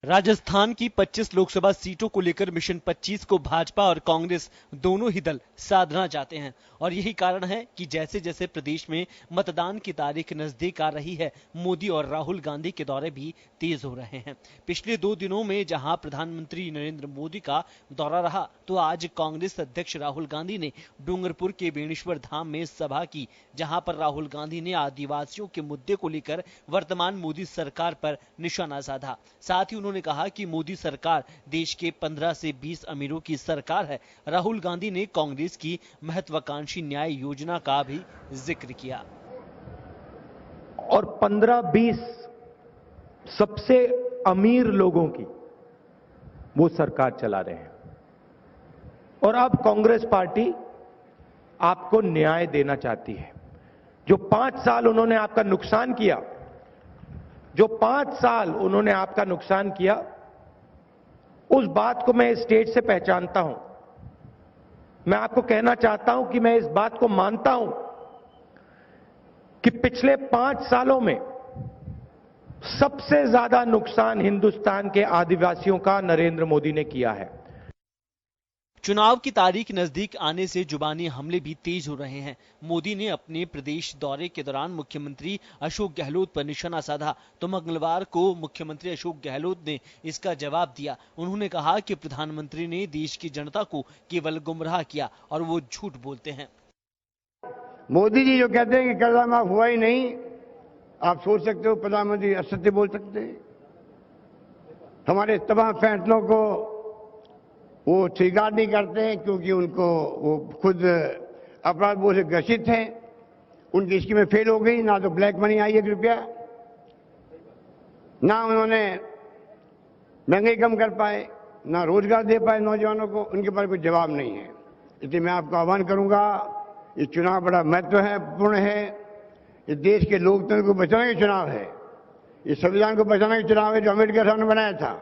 राजस्थान की 25 लोकसभा सीटों को लेकर मिशन 25 को भाजपा और कांग्रेस दोनों ही दल साधना चाहते हैं और यही कारण है कि जैसे जैसे प्रदेश में मतदान की तारीख नजदीक आ रही है, मोदी और राहुल गांधी के दौरे भी तेज हो रहे हैं। पिछले 2 दिनों में जहां प्रधानमंत्री नरेंद्र मोदी का दौरा रहा, तो आज कांग्रेस अध्यक्ष राहुल गांधी ने डूंगरपुर के बेणेश्वर धाम में सभा की, जहां पर राहुल गांधी ने आदिवासियों के मुद्दे को लेकर वर्तमान मोदी सरकार पर निशाना साधा। साथ ही उन्होंने कहा कि मोदी सरकार देश के 15 से 20 अमीरों की सरकार है। राहुल गांधी ने कांग्रेस की महत्वाकांक्षी न्याय योजना का भी जिक्र किया। और 15-20 सबसे अमीर लोगों की वो सरकार चला रहे हैं और अब कांग्रेस पार्टी आपको न्याय देना चाहती है। जो 5 साल उन्होंने आपका नुकसान किया, जो 5 साल उन्होंने आपका नुकसान किया, उस बात को मैं इस स्टेज से पहचानता हूं। मैं आपको कहना चाहता हूं कि मैं इस बात को मानता हूं कि पिछले 5 सालों में सबसे ज्यादा नुकसान हिंदुस्तान के आदिवासियों का नरेंद्र मोदी ने किया है। चुनाव की तारीख नजदीक आने से जुबानी हमले भी तेज हो रहे हैं। मोदी ने अपने प्रदेश दौरे के दौरान मुख्यमंत्री अशोक गहलोत पर निशाना साधा, तो मंगलवार को मुख्यमंत्री अशोक गहलोत ने इसका जवाब दिया। उन्होंने कहा कि प्रधानमंत्री ने देश की जनता को केवल गुमराह किया और वो झूठ बोलते हैं। मोदी जी जो कहते हैं कि कर्जा माफ हुआ ही नहीं, आप सोच सकते हो प्रधानमंत्री असत्य बोल सकते हैं। हमारे तमाम फैसलों को वो स्वीकार नहीं करते हैं क्योंकि उनको वो खुद अपराध बोध से ग्रसित हैं। उनकी स्कीमें फेल हो गई, ना तो ब्लैक मनी आई 1 रुपया, ना उन्होंने महंगाई कम कर पाए, ना रोजगार दे पाए नौजवानों को। उनके पास कोई जवाब नहीं है। इसलिए मैं आपको आह्वान करूंगा, ये चुनाव बड़ा महत्वपूर्ण है। ये देश के लोकतंत्र को बचाने का चुनाव है, ये संविधान को बचाने का चुनाव है जो अम्बेडकर साहब ने बनाया था।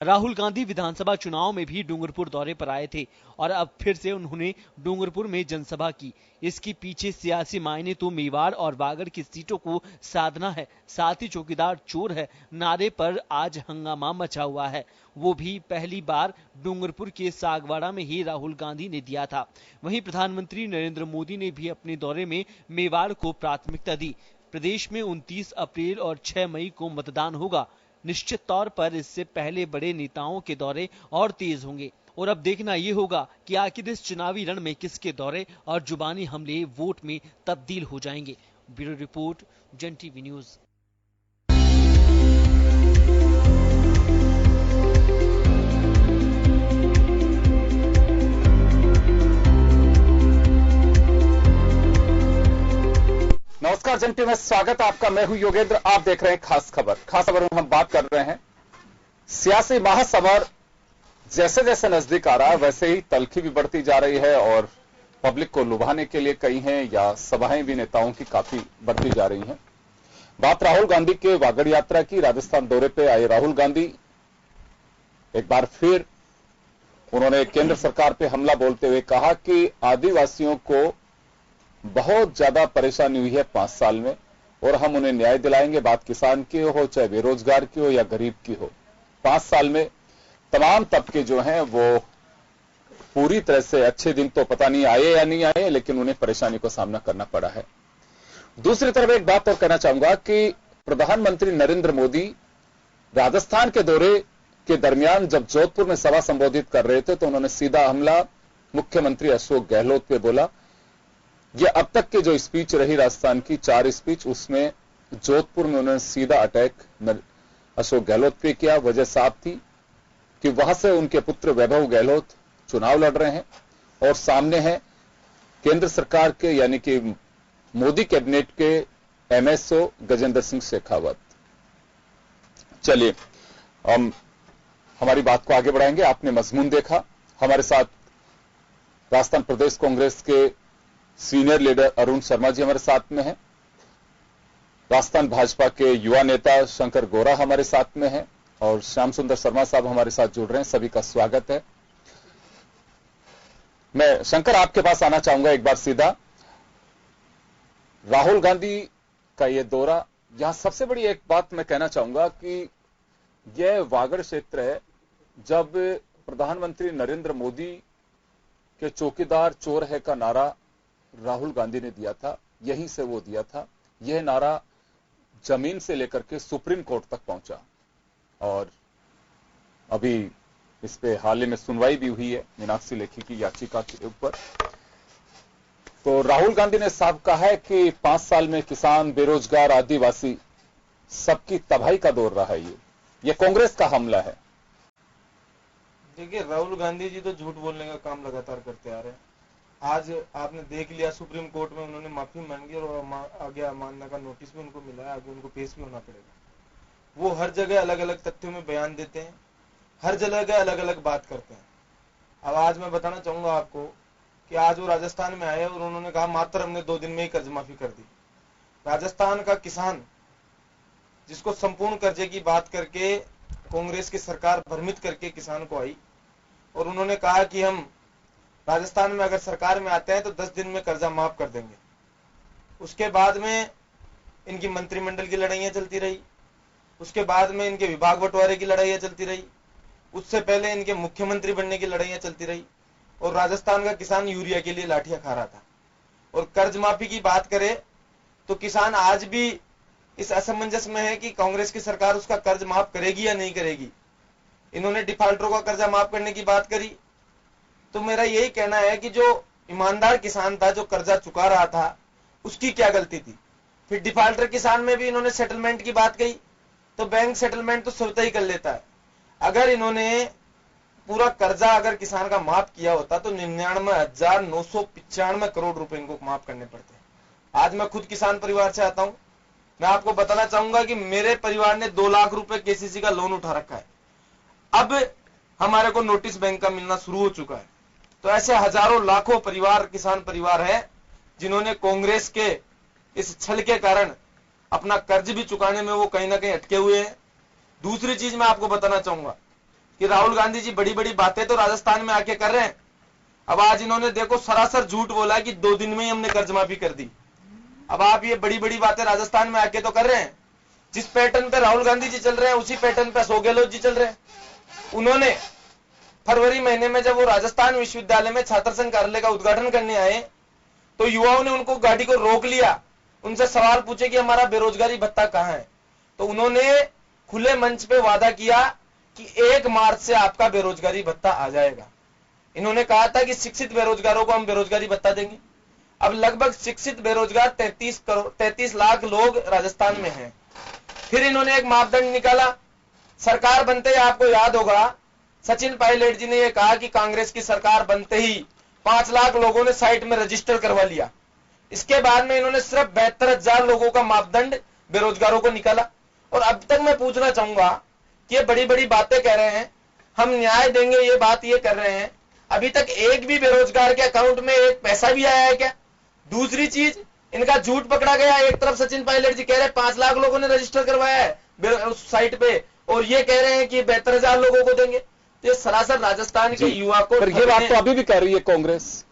राहुल गांधी विधानसभा चुनाव में भी डूंगरपुर दौरे पर आए थे और अब फिर से उन्होंने डूंगरपुर में जनसभा की। इसके पीछे सियासी मायने तो मेवाड़ और वागड़ की सीटों को साधना है। साथ ही चौकीदार चोर है नारे पर आज हंगामा मचा हुआ है। वो भी पहली बार डूंगरपुर के सागवाड़ा में ही राहुल गांधी ने दिया था। वहीं प्रधानमंत्री नरेंद्र मोदी ने भी अपने दौरे में मेवाड़ को प्राथमिकता दी। प्रदेश में 29 अप्रैल और 6 मई को मतदान होगा। निश्चित तौर पर इससे पहले बड़े नेताओं के दौरे और तेज होंगे और अब देखना यह होगा कि आखिर इस चुनावी रण में किसके दौरे और जुबानी हमले वोट में तब्दील हो जाएंगे। ब्यूरो रिपोर्ट, जन टीवी न्यूज। नमस्कार, जन टीवी में स्वागत है आपका। मैं हूं योगेंद्र। आप देख रहे हैं खास खबर। खास खबर में हम बात कर रहे हैं सियासी महासमर जैसे जैसे नजदीक आ रहा है वैसे ही तल्खी भी बढ़ती जा रही है और पब्लिक को लुभाने के लिए कई हैं या सभाएं भी नेताओं की काफी बढ़ती जा रही हैं। बात राहुल गांधी के वागड़ यात्रा की। राजस्थान दौरे पे आए राहुल गांधी एक बार फिर उन्होंने केंद्र सरकार पे हमला बोलते हुए कहा कि आदिवासियों को बहुत ज्यादा परेशानी हुई है 5 साल में और हम उन्हें न्याय दिलाएंगे। बात किसान की हो, चाहे बेरोजगार की हो या गरीब की हो। 5 साल में तमाम तबके जो हैं वो पूरी तरह से, अच्छे दिन तो पता नहीं आए या नहीं आए, लेकिन उन्हें परेशानी को सामना करना पड़ा है। दूसरी तरफ एक बात और कहना चाहूंगा कि प्रधानमंत्री नरेंद्र मोदी राजस्थान के दौरे के दरमियान जब जोधपुर में सभा संबोधित कर रहे थे तो उन्होंने सीधा हमला मुख्यमंत्री अशोक गहलोत पे बोला। ये अब तक की जो स्पीच रही राजस्थान की 4 स्पीच, उसमें जोधपुर में उन्होंने सीधा अटैक अशोक गहलोत पे किया। वजह साफ थी कि वहां से उनके पुत्र वैभव गहलोत चुनाव लड़ रहे हैं और सामने है केंद्र सरकार के यानी कि मोदी कैबिनेट के एमएसओ गजेंद्र सिंह शेखावत। चलिए हम हमारी बात को आगे बढ़ाएंगे। आपने मजमून देखा। हमारे साथ राजस्थान प्रदेश कांग्रेस के सीनियर लीडर अरुण शर्मा जी हमारे साथ में हैं। राजस्थान भाजपा के युवा नेता शंकर गोरा हमारे साथ में हैं और श्याम सुंदर शर्मा साहब हमारे साथ जुड़ रहे हैं। सभी का स्वागत है। मैं शंकर आपके पास आना चाहूंगा एक बार सीधा। राहुल गांधी का यह दौरा, यहां सबसे बड़ी एक बात मैं कहना चाहूंगा कि यह वागड़ क्षेत्र है। जब प्रधानमंत्री नरेंद्र मोदी के चौकीदार चोर है का नारा राहुल गांधी ने दिया था, यहीं से वो दिया था। यह नारा जमीन से लेकर के सुप्रीम कोर्ट तक पहुंचा और अभी इस पे हाल ही में सुनवाई भी हुई है मीनाक्षी लेखी की याचिका के ऊपर। तो राहुल गांधी ने साफ कहा है कि 5 साल में किसान, बेरोजगार, आदिवासी सबकी तबाही का दौर रहा है। ये कांग्रेस का हमला है। देखिए, राहुल गांधी जी तो झूठ बोलने का काम लगातार करते आ रहे हैं। आज आपने देख लिया, सुप्रीम कोर्ट में उन्होंने माफी मांगी और आगे अवमानना का नोटिस भी उनको मिला है, आगे उनको पेश भी होना पड़ेगा। वो हर जगह अलग अलग तथ्यों में बयान देते हैं, हर जगह अलग अलग बात करते हैं। अब आज मैं बताना चाहूंगा आपको कि आज वो राजस्थान में आए और उन्होंने कहा मात्र हमने 2 दिन में ही कर्ज माफी कर दी। राजस्थान का किसान, जिसको संपूर्ण कर्जे की बात करके कांग्रेस की सरकार भ्रमित करके किसान को आई, और उन्होंने कहा कि हम राजस्थान में अगर सरकार में आते हैं तो 10 दिन में कर्जा माफ कर देंगे। उसके बाद में इनकी मंत्रिमंडल की लड़ाइयां चलती रही, उसके बाद में इनके विभाग बंटवारे की लड़ाइयां चलती रही, उससे पहले इनके मुख्यमंत्री बनने की लड़ाइयां चलती रही, और राजस्थान का किसान यूरिया के लिए लाठियां खा रहा था। और कर्ज माफी की बात करें तो किसान आज भी इस असमंजस में है कि कांग्रेस की सरकार उसका कर्ज माफ करेगी या नहीं करेगी। इन्होंने डिफाल्टरों का कर्जा माफ करने की बात करी, तो मेरा यही कहना है कि जो ईमानदार किसान था, जो कर्जा चुका रहा था, उसकी क्या गलती थी। फिर डिफाल्टर किसान में भी इन्होंने सेटलमेंट की बात कही, तो बैंक सेटलमेंट तो स्वतः ही कर लेता है। अगर इन्होंने पूरा कर्जा अगर किसान का माफ किया होता तो 99,995 करोड़ रुपए इनको माफ करने पड़ते। आज मैं खुद किसान परिवार से आता हूं, मैं आपको बताना चाहूंगा कि मेरे परिवार ने 2 लाख रुपए केसीसी का लोन उठा रखा है। अब हमारे को नोटिस बैंक का मिलना शुरू हो चुका है। तो ऐसे हजारों लाखों परिवार, किसान परिवार है, जिन्होंने कांग्रेस के इस छल के कारण अपना कर्ज भी चुकाने में वो कहीं ना कहीं अटके हुए हैं। दूसरी चीज मैं आपको बताना चाहूंगा कि राहुल गांधी जी बड़ी बड़ी बातें तो राजस्थान में आके कर रहे हैं। अब आज इन्होंने देखो सरासर झूठ बोला कि 2 दिन में ही हमने कर्ज माफी कर दी। अब आप ये बड़ी बड़ी बातें राजस्थान में आके तो कर रहे हैं। जिस पैटर्न पे राहुल गांधी जी चल रहे हैं उसी पैटर्न पे अशोक गहलोत जी चल रहे हैं। उन्होंने फरवरी महीने में जब वो राजस्थान विश्वविद्यालय में छात्र संघ कार्यालय का उद्घाटन करने आए तो युवाओं ने उनको गाड़ी को रोक लिया, उनसे सवाल पूछे कि हमारा बेरोजगारी भत्ता कहां है। तो उन्होंने खुले मंच पे वादा किया कि 1 मार्च से आपका बेरोजगारी भत्ता आ जाएगा। इन्होंने कहा था कि शिक्षित बेरोजगारों को हम बेरोजगारी भत्ता देंगे। अब लगभग शिक्षित बेरोजगार 33 लाख लोग राजस्थान में हैं। फिर इन्होंने एक मापदंड निकाला, सरकार बनते ही आपको याद होगा सचिन पायलट जी ने यह कहा कि कांग्रेस की सरकार बनते ही 5 लाख लोगों ने साइट में रजिस्टर करवा लिया। इसके बाद में इन्होंने सिर्फ 72,000 लोगों का मापदंड बेरोजगारों को निकाला। और अब तक मैं पूछना चाहूंगा कि ये बड़ी बड़ी बातें कह रहे हैं, हम न्याय देंगे, ये बात ये कर रहे हैं, अभी तक एक भी बेरोजगार के अकाउंट में एक पैसा भी आया है क्या? दूसरी चीज, इनका झूठ पकड़ा गया। एक तरफ सचिन पायलट जी कह रहे हैं 5 लाख लोगों ने रजिस्टर करवाया है उस साइट पे, और ये कह रहे हैं कि 72,000 लोगों को देंगे। तो ये सरासर राजस्थान के युवा को, पर ये बात तो अभी भी कह रही है कांग्रेस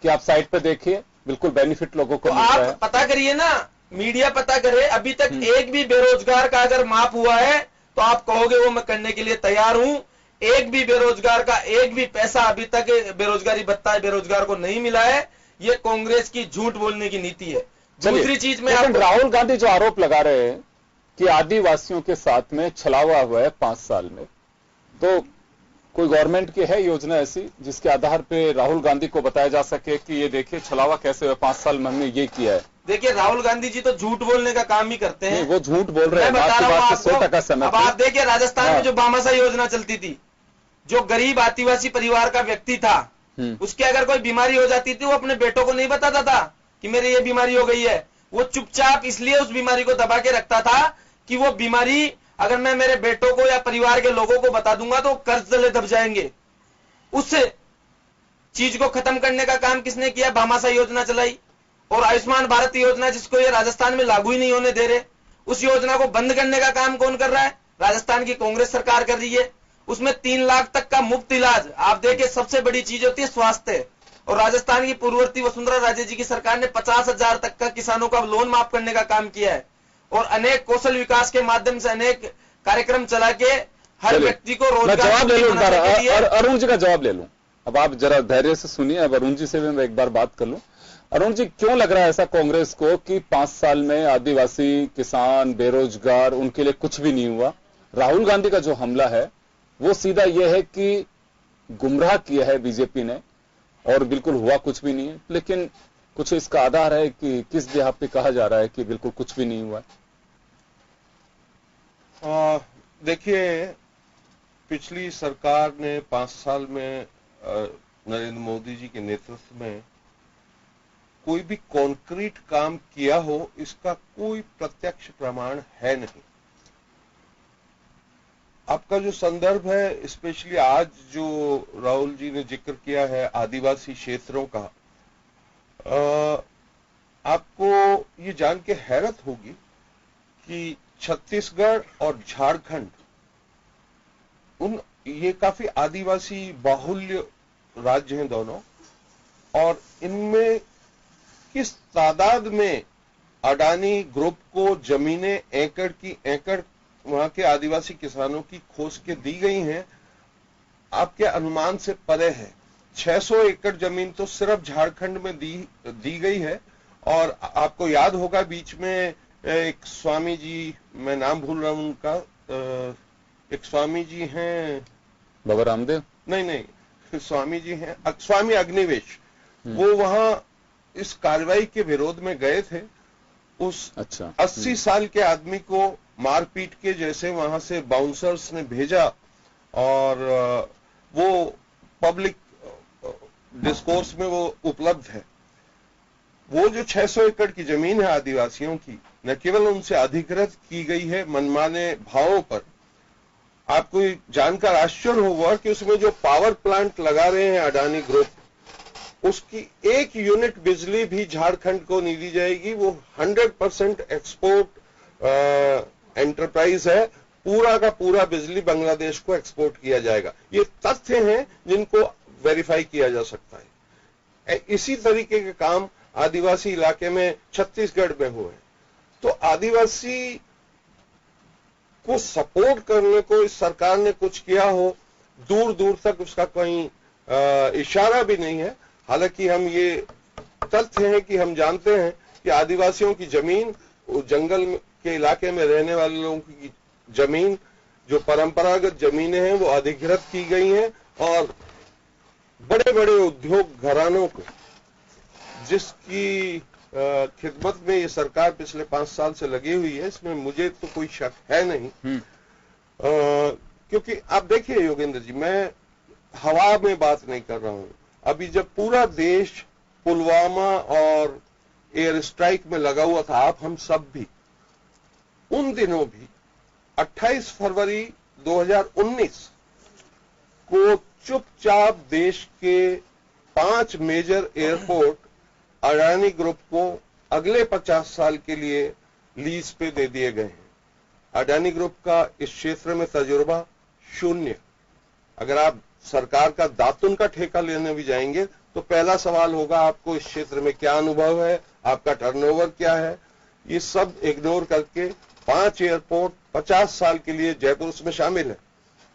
कि आप साइट पे देखिए, बिल्कुल बेनिफिट लोगों को मिल रहा है। आप पता करिए ना, मीडिया पता करे, अभी तक एक भी बेरोजगार का अगर माफ हुआ है तो आप कहोगे वो मैं करने के लिए तैयार हूं। एक भी बेरोजगार का एक भी पैसा अभी तक बेरोजगारी भत्ता बेरोजगार को नहीं मिला है। ये कांग्रेस की झूठ बोलने की नीति है। दूसरी चीज में राहुल गांधी जो आरोप लगा रहे हैं कि आदिवासियों के साथ में छलावा हुआ है 5 साल में, तो कोई गवर्नमेंट की है योजना ऐसी जिसके आधार पे राहुल गांधी को बताया जा सके कि ये देखिए छलावा कैसे हुआ 5 साल में हमने ये किया है? देखिए, राहुल गांधी जी तो झूठ बोलने का काम ही करते हैं। वो झूठ बोल रहे हैं, मैं बता रहा हूं 100% समय। अब आप देखिए, राजस्थान में जो भामाशाह योजना चलती थी, जो गरीब आदिवासी परिवार का व्यक्ति था, उसके अगर कोई बीमारी हो जाती थी, वो अपने बेटों को नहीं बताता था कि मेरे ये बीमारी हो गई है। वो चुपचाप इसलिए उस बीमारी को दबा के रखता था कि वो बीमारी अगर मैं मेरे बेटों को या परिवार के लोगों को बता दूंगा तो कर्ज तले दब जाएंगे। उस चीज को खत्म करने का काम किसने किया? भामाशाह योजना चलाई। और आयुष्मान भारत योजना, जिसको ये राजस्थान में लागू ही नहीं होने दे रहे, उस योजना को बंद करने का काम कौन कर रहा है? राजस्थान की कांग्रेस सरकार कर रही है। उसमें 3 लाख तक का मुफ्त इलाज, आप देखिए सबसे बड़ी चीज होती है स्वास्थ्य। और राजस्थान की पूर्ववर्ती वसुंधरा राजे जी की सरकार ने 50,000 तक का किसानों का लोन माफ करने का काम किया है। और अनेक कौशल विकास के माध्यम से अनेक कार्यक्रम चला के हर व्यक्ति को मैं रोजगार जवाब ले लूं एक बार, बनाने के लिए- और अरुण जी का जवाब ले लूं। अब आप जरा धैर्य से सुनिए, अब अरुण जी से भी मैं एक बार बात कर लूं। अरुण जी, क्यों लग रहा है ऐसा कांग्रेस को कि 5 साल में आदिवासी, किसान, बेरोजगार, उनके लिए कुछ भी नहीं हुआ? राहुल गांधी का जो हमला है वो सीधा यह है कि गुमराह किया है बीजेपी ने और बिल्कुल हुआ कुछ भी नहीं है, लेकिन कुछ इसका आधार है कि किस जगह पे कहा जा रहा है कि बिल्कुल कुछ भी नहीं हुआ? देखिए, पिछली सरकार ने 5 साल में नरेंद्र मोदी जी के नेतृत्व में कोई भी कॉन्क्रीट काम किया हो, इसका कोई प्रत्यक्ष प्रमाण है नहीं। आपका जो संदर्भ है, स्पेशली आज जो राहुल जी ने जिक्र किया है आदिवासी क्षेत्रों का, आपको ये जान के हैरत होगी कि छत्तीसगढ़ और झारखंड ये काफी आदिवासी बाहुल्य राज्य हैं दोनों, और इनमें किस तादाद में अडानी ग्रुप को जमीनें एकड़ की एकड़ वहां के आदिवासी किसानों की खोज के दी गई हैं, आपके अनुमान से परे है। 600 एकड़ जमीन तो सिर्फ झारखंड में दी गई है। और आपको याद होगा बीच में एक स्वामी जी, मैं नाम भूल रहा हूं उनका, एक स्वामी जी हैं, बाबा रामदेव? नहीं, स्वामी जी हैं, स्वामी अग्निवेश, वो वहां इस कार्रवाई के विरोध में गए थे। उस 80 साल के आदमी को मारपीट के जैसे वहां से बाउंसर्स ने भेजा, और वो पब्लिक डिस्कोर्स में वो उपलब्ध है। वो जो 600 एकड़ की जमीन है आदिवासियों की, न केवल उनसे अधिकृत की गई है मनमाने भावों पर, आपको जानकर आश्चर्य होगा कि उसमें जो पावर प्लांट लगा रहे हैं अडानी ग्रुप, उसकी 1 यूनिट बिजली भी झारखंड को नहीं दी जाएगी। वो 100% एक्सपोर्ट एंटरप्राइज है, पूरा का पूरा बिजली बांग्लादेश को एक्सपोर्ट किया जाएगा। ये तथ्य हैं जिनको वेरीफाई किया जा सकता है। इसी तरीके के काम आदिवासी इलाके में छत्तीसगढ़ में हुए। तो आदिवासी को सपोर्ट करने को इस सरकार ने कुछ किया हो, दूर दूर तक उसका कोई इशारा भी नहीं है। हालांकि हम ये तथ्य है कि हम जानते हैं कि आदिवासियों की जमीन, जंगल के इलाके में रहने वाले लोगों की जमीन, जो परंपरागत जमीनें हैं, वो अधिकृत की गई हैं, और बड़े बड़े उद्योग घरानों को, जिसकी खिदमत में ये सरकार पिछले 5 साल से लगी हुई है, इसमें मुझे तो कोई शक है नहीं। क्योंकि आप देखिए योगेंद्र जी, मैं हवा में बात नहीं कर रहा हूं। अभी जब पूरा देश पुलवामा और एयर स्ट्राइक में लगा हुआ था, आप हम सब भी, उन दिनों भी 28 फरवरी 2019 को चुपचाप देश के 5 मेजर एयरपोर्ट अडानी ग्रुप को अगले 50 साल के लिए लीज पे दे दिए गए हैं। अडानी ग्रुप का इस क्षेत्र में तजुर्बा शून्य। अगर आप सरकार का दातुन का ठेका लेने भी जाएंगे तो पहला सवाल होगा, आपको इस क्षेत्र में क्या अनुभव है, आपका टर्नओवर क्या है। ये सब इग्नोर करके 5 एयरपोर्ट 50 साल के लिए, जयपुर उसमें शामिल है,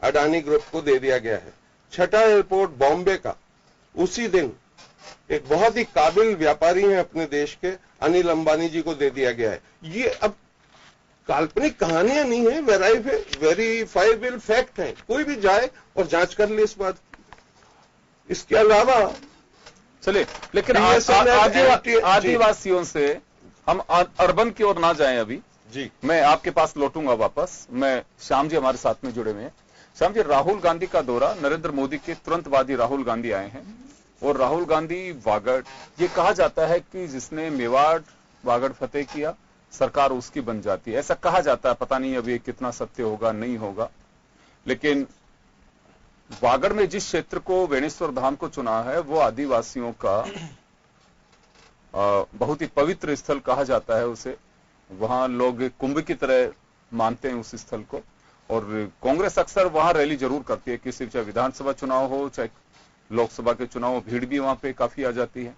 अडानी ग्रुप को दे दिया गया है। 6ठा एयरपोर्ट बॉम्बे का उसी दिन एक बहुत ही काबिल व्यापारी हैं अपने देश के, अनिल अंबानी जी को दे दिया गया है। ये अब काल्पनिक कहानियां नहीं है, वेरीफाइबल फैक्ट है। कोई भी जाए और जांच कर ले इस बात की। इसके अलावा चलिए, लेकिन आदिवासियों से हम अर्बन की ओर ना जाएं अभी जी। मैं आपके पास लौटूंगा वापस। मैं श्याम जी हमारे साथ में जुड़े हुए हैं। श्याम जी, राहुल गांधी का दौरा, नरेंद्र मोदी के तुरंत बाद ही राहुल गांधी आए हैं, और राहुल गांधी वागड़, ये कहा जाता है कि जिसने मेवाड़ वागड़ फतेह किया, सरकार उसकी बन जाती है, ऐसा कहा जाता है। पता नहीं अभी कितना सत्य होगा नहीं होगा, लेकिन वागड़ में जिस क्षेत्र को बेणेश्वर धाम को चुना है, वो आदिवासियों का बहुत ही पवित्र स्थल कहा जाता है उसे। वहां लोग कुंभ की तरह मानते हैं उस स्थल को, और कांग्रेस अक्सर वहां रैली जरूर करती है, किसी चाहे विधानसभा चुनाव हो चाहे लोकसभा के चुनाव हो, भीड़ भी वहां पे काफी आ जाती है।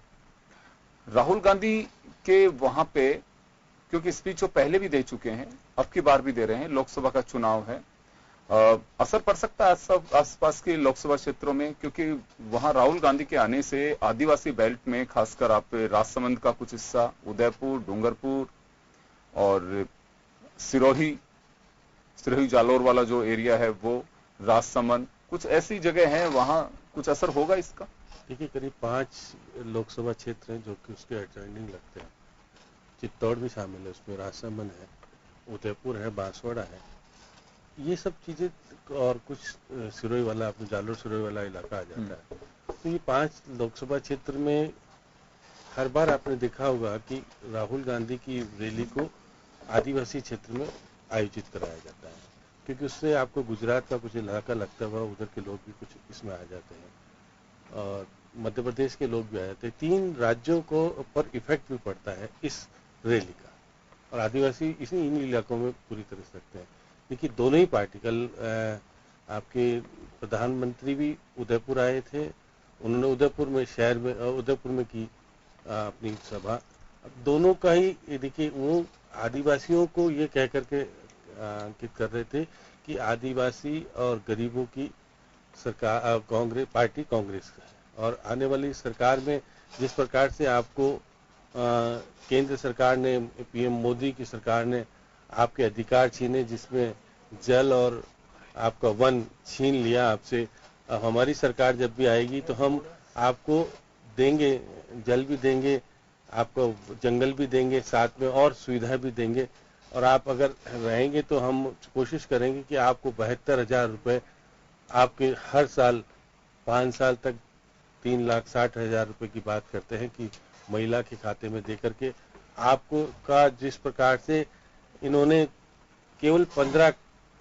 राहुल गांधी के वहां पे, क्योंकि स्पीच वो पहले भी दे चुके हैं, अब की बार भी दे रहे हैं, लोकसभा का चुनाव है, असर पड़ सकता है आसपास के लोकसभा क्षेत्रों में, क्योंकि वहां राहुल गांधी के आने से आदिवासी बेल्ट में खासकर आप राजसमंद का कुछ हिस्सा, उदयपुर, डूंगरपुर और सिरोही जालोर वाला जो एरिया है वो, राजसमंद, कुछ ऐसी जगह हैं, वहां कुछ असर होगा इसका? देखिए, करीब 5 लोकसभा क्षेत्र हैं जो कि उसके एडजॉइनिंग लगते हैं। चित्तौड़ भी शामिल है उसमें, राजसमंद है, उदयपुर है, बांसवाड़ा है, ये सब चीजें, और कुछ सिरोही वाला, अपने जालोर सिरोही वाला इलाका आ जाता है। तो ये 5 लोकसभा क्षेत्र में हर बार आपने देखा होगा कि राहुल गांधी की रैली को आदिवासी क्षेत्र में आयोजित कराया जाता है, क्योंकि उससे आपको गुजरात का कुछ इलाका लगता हुआ उधर के लोग भी कुछ इसमें आ जाते हैं और मध्य प्रदेश के लोग भी आ जाते हैं। 3 राज्यों को पर इफेक्ट भी पड़ता है इस रैली का, और आदिवासी इन इलाकों में पूरी तरह से लगते हैं। देखिए, दोनों ही पार्टी, कल आपके प्रधानमंत्री भी उदयपुर आए थे, उन्होंने उदयपुर में की अपनी सभा। अब दोनों का ही देखिए, वो आदिवासियों को ये कह करके अंकित कर रहे थे कि आदिवासी और गरीबों की सरकार पार्टी कांग्रेस का है, और आने वाली सरकार में जिस प्रकार से आपको केंद्र सरकार ने, पीएम मोदी की सरकार ने आपके अधिकार छीने, जिसमें जल और आपका वन छीन लिया आपसे, हमारी सरकार जब भी आएगी तो हम आपको देंगे, जल भी देंगे, आपको जंगल भी देंगे, साथ में और सुविधाएं भी देंगे, और आप अगर रहेंगे तो हम कोशिश करेंगे कि आपको 72,000 रुपए आपके हर साल 5 साल तक 3,60,000 रुपए की बात करते हैं कि महिला के खाते में दे करके आपको का, जिस प्रकार से इन्होंने केवल 15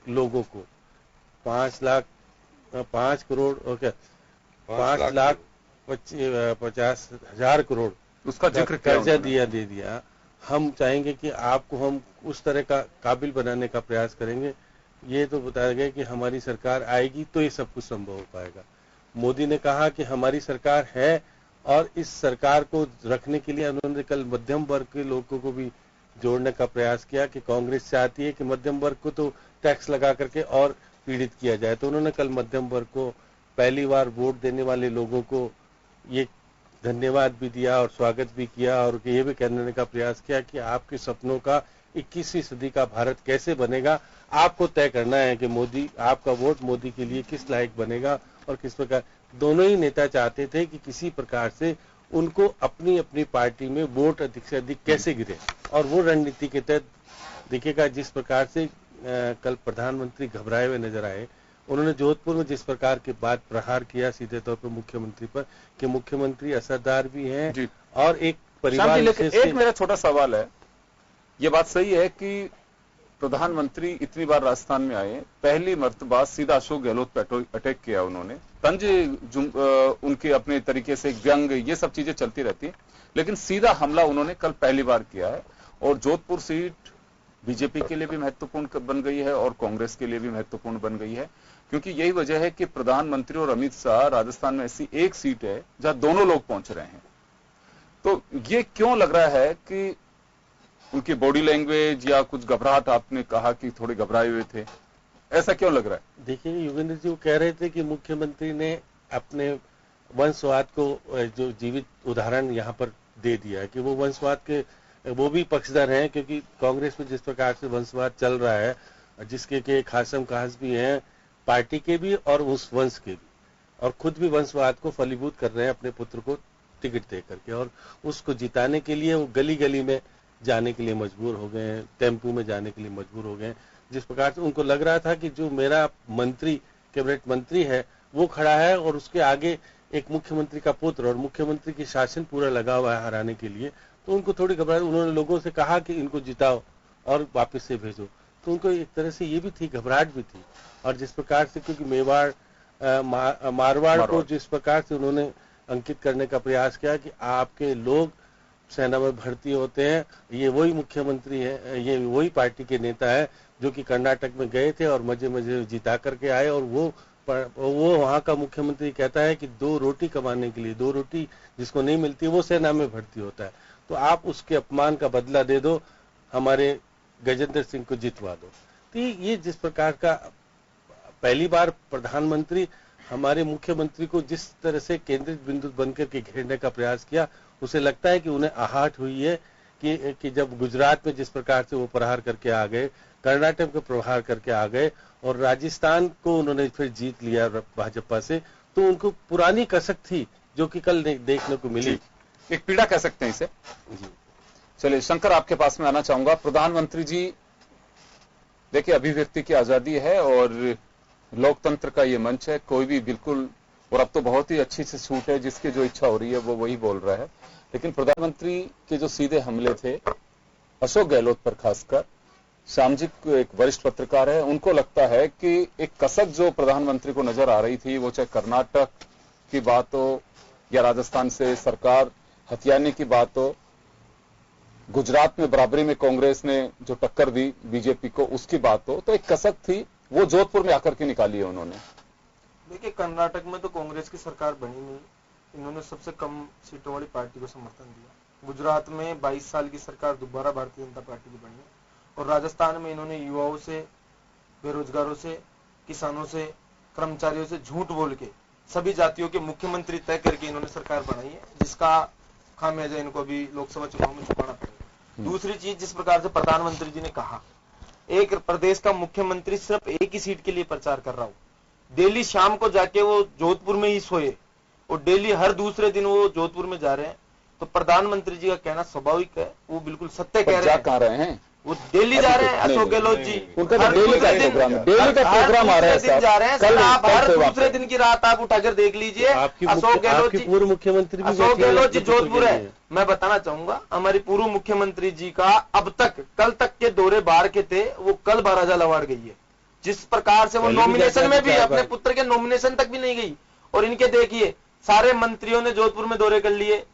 लोगों को 5 करोड़ और क्या 5,50,000 करोड़ उसका जिक्र कर्जा दे दिया। हम चाहेंगे कि आपको हम उस तरह का काबिल बनाने का प्रयास करेंगे। ये तो बताया गया कि हमारी सरकार आएगी तो ये सब कुछ संभव हो पाएगा। मोदी ने कहा कि हमारी सरकार है, और इस सरकार को रखने के लिए उन्होंने कल मध्यम वर्ग के लोगों को भी जोड़ने का प्रयास किया कि कांग्रेस चाहती है कि मध्यम वर्ग को तो टैक्स लगा करके और पीड़ित किया जाए। तो उन्होंने कल मध्यम वर्ग को, पहली बार वोट देने वाले लोगों को ये धन्यवाद भी दिया और स्वागत भी किया, और ये भी कहने का प्रयास किया कि आपके सपनों का 21वीं सदी का भारत कैसे बनेगा, आपको तय करना है कि मोदी, आपका वोट मोदी के लिए किस लायक बनेगा और किस प्रकार। दोनों ही नेता चाहते थे कि किसी प्रकार से उनको अपनी अपनी पार्टी में वोट अधिक से अधिक कैसे गिरे, और वो रणनीति के तहत देखिएगा जिस प्रकार से कल प्रधानमंत्री घबराए हुए नजर आए। उन्होंने जोधपुर में जिस प्रकार के बाद प्रहार किया सीधे तौर पर मुख्यमंत्री पर कि मुख्यमंत्री असरदार भी हैं और एक परिवार। एक मेरा छोटा सवाल है, ये बात सही है कि प्रधानमंत्री इतनी बार राजस्थान में आए, पहली मर्तबा सीधा अशोक गहलोत पे अटैक किया उन्होंने, तंज उनके अपने तरीके से व्यंग, ये सब चीजें चलती रहती हैं, लेकिन सीधा हमला उन्होंने कल पहली बार किया है। और जोधपुर सीट बीजेपी के लिए भी महत्वपूर्ण बन गई है और कांग्रेस के लिए भी महत्वपूर्ण बन गई है, क्योंकि यही वजह है कि प्रधानमंत्री और अमित शाह, राजस्थान में ऐसी एक सीट है जहां दोनों लोग पहुंच रहे हैं। तो ये क्यों लग रहा है कि उनकी बॉडी लैंग्वेज या कुछ घबराहट, आपने कहा कि थोड़े घबराए हुए थे, ऐसा क्यों लग रहा है? देखिए, योगेंद्र जी वो कह रहे थे कि मुख्यमंत्री ने अपने वंशवाद को जो जीवित उदाहरण यहाँ पर दे दिया है कि वो वंशवाद के वो भी पक्षधर हैं, क्योंकि कांग्रेस में जिस प्रकार से वंशवाद चल रहा है, जिसके के खासम खास भी हैं पार्टी के भी और उस वंश के भी, और खुद भी वंशवाद को फलीभूत कर रहे हैं अपने पुत्र को टिकट दे करके, और उसको जिताने के लिए वो गली गली में जाने के लिए मजबूर हो गए हैं, टेम्पू में जाने के लिए मजबूर हो गए हैं। जिस प्रकार से उनको लग रहा था कि जो मेरा मंत्री, कैबिनेट मंत्री है, वो खड़ा है और उसके आगे एक मुख्यमंत्री का पुत्र, और मुख्यमंत्री की शासन पूरा लगा हुआ है हराने के लिए, तो उनको थोड़ी घबराहट। उन्होंने लोगों से कहा कि इनको जिताओ और वापस से भेजो, तो उनको एक तरह से ये भी थी, घबराहट भी थी। और जिस प्रकार से, क्योंकि मेवाड़ मारवाड़ को जिस प्रकार से उन्होंने अंकित करने का प्रयास किया कि आपके लोग सेना में भर्ती होते हैं, ये वही मुख्यमंत्री है, ये वही पार्टी के नेता है जो कि कर्नाटक में गए थे और मजे मजे जिता करके आए, और वो वहां का मुख्यमंत्री कहता है कि 2 रोटी कमाने के लिए, 2 रोटी जिसको नहीं मिलती वो सेना में भर्ती होता है, तो आप उसके अपमान का बदला दे दो, हमारे गजेंद्र सिंह को जितवा दो। तो ये जिस प्रकार का पहली बार प्रधानमंत्री हमारे मुख्यमंत्री को जिस तरह से केंद्रित बिंदु बनकर के घेरने का प्रयास किया, उसे लगता है कि उन्हें आहट हुई है कि जब गुजरात में जिस प्रकार से वो प्रहार करके आ गए, कर्नाटक में प्रहार करके आ गए और राजस्थान को उन्होंने फिर जीत लिया भाजपा से, तो उनको पुरानी कसक थी जो कि कल देखने को मिली। एक पीड़ा कह सकते हैं इसे जी। चलिए शंकर, आपके पास में आना चाहूंगा। प्रधानमंत्री जी, देखिए अभिव्यक्ति की आजादी है और लोकतंत्र का ये मंच है, कोई भी बिल्कुल, और अब तो बहुत ही अच्छी सी छूट है, जिसकी जो इच्छा हो रही है वो वही बोल रहा है। लेकिन प्रधानमंत्री के जो सीधे हमले थे अशोक गहलोत पर, खासकर सामाजिक एक वरिष्ठ पत्रकार है, उनको लगता है कि एक कसक जो प्रधानमंत्री को नजर आ रही थी, वो चाहे कर्नाटक की बात हो या राजस्थान से सरकार हथियाने की बात हो, गुजरात में बराबरी में कांग्रेस ने जो टक्कर दी बीजेपी को उसकी बात हो, तो एक कसक थी, वो जोधपुर में आकर के निकाली है उन्होंने। देखिए कर्नाटक में तो कांग्रेस की सरकार बनी नहीं, इन्होंने सबसे कम सीटों वाली पार्टी को समर्थन दिया। गुजरात में 22 साल की सरकार दोबारा भारतीय जनता पार्टी की बनी और राजस्थान में इन्होंने युवाओं से, बेरोजगारों से, किसानों से, कर्मचारियों से झूठ बोल के सभी जातियों के मुख्यमंत्री तय करके इन्होंने सरकार बनाई है, जिसका खामियाजा इनको अभी लोकसभा चुनाव में चुकाना पड़ेगा। दूसरी चीज, जिस प्रकार से प्रधानमंत्री जी ने कहा, एक प्रदेश का मुख्यमंत्री सिर्फ एक ही सीट के लिए प्रचार कर रहा हो, डेली शाम को जाके वो जोधपुर में ही सोए और डेली हर दूसरे दिन वो जोधपुर में जा रहे हैं, तो प्रधानमंत्री जी का कहना स्वाभाविक है, वो बिल्कुल सत्य कह रहे हैं। वो दिल्ली जा रहे हैं अशोक गहलोत जी, उनका तो डेली का प्रोग्राम आ रहा है, जा रहे हैं। आप हर दूसरे दिन की रात आप उठाकर देख लीजिए, अशोक गहलोत जी, पूर्व मुख्यमंत्री अशोक गहलोत जी जोधपुर है। मैं बताना चाहूंगा, हमारी पूर्व मुख्यमंत्री जी का अब तक कल तक के दौरे बाहर के थे, वो कल बाराजा लवाड़ गई है। जिस प्रकार से वो नॉमिनेशन में भी अपने पुत्र के नॉमिनेशन तक भी नहीं गई। और इनके देखिए सारे मंत्रियों ने जोधपुर में दौरे कर लिए,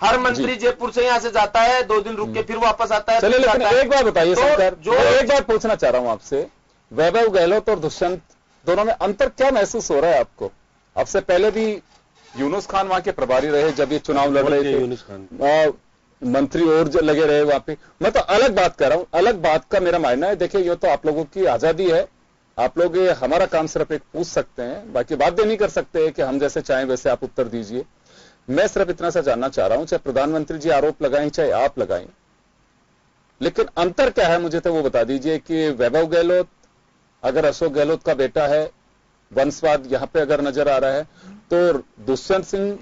हर मंत्री जयपुर से यहाँ से जाता है, 2 दिन रुक के फिर वापस आता है। चलिए, लेकिन एक बात बताइए शंकर, जो एक बात पूछना चाह रहा हूं आपसे, वैभव गहलोत और दुष्यंत दोनों में अंतर क्या महसूस हो रहा है आपको? आपसे पहले भी यूनुस खान वहां के प्रभारी रहे जब ये चुनाव लड़ रहे थे, मंत्री और लगे रहे वहां पे। मैं तो अलग बात कर रहा हूं, अलग बात का मेरा मानना है। देखिए ये तो आप लोगों की आजादी है, आप लोग हमारा काम सिर्फ एक पूछ सकते हैं, बाकी बातें नहीं कर सकते कि हम जैसे चाहें वैसे आप उत्तर दीजिए। मैं सिर्फ इतना सा जानना चाह रहा हूं, चाहे प्रधानमंत्री जी आरोप लगाएं चाहे आप लगाएं, लेकिन अंतर क्या है मुझे तो वो बता दीजिए कि वैभव गहलोत अगर अशोक गहलोत का बेटा है, वंशवाद यहां पे अगर नजर आ रहा है, तो दुष्यंत सिंह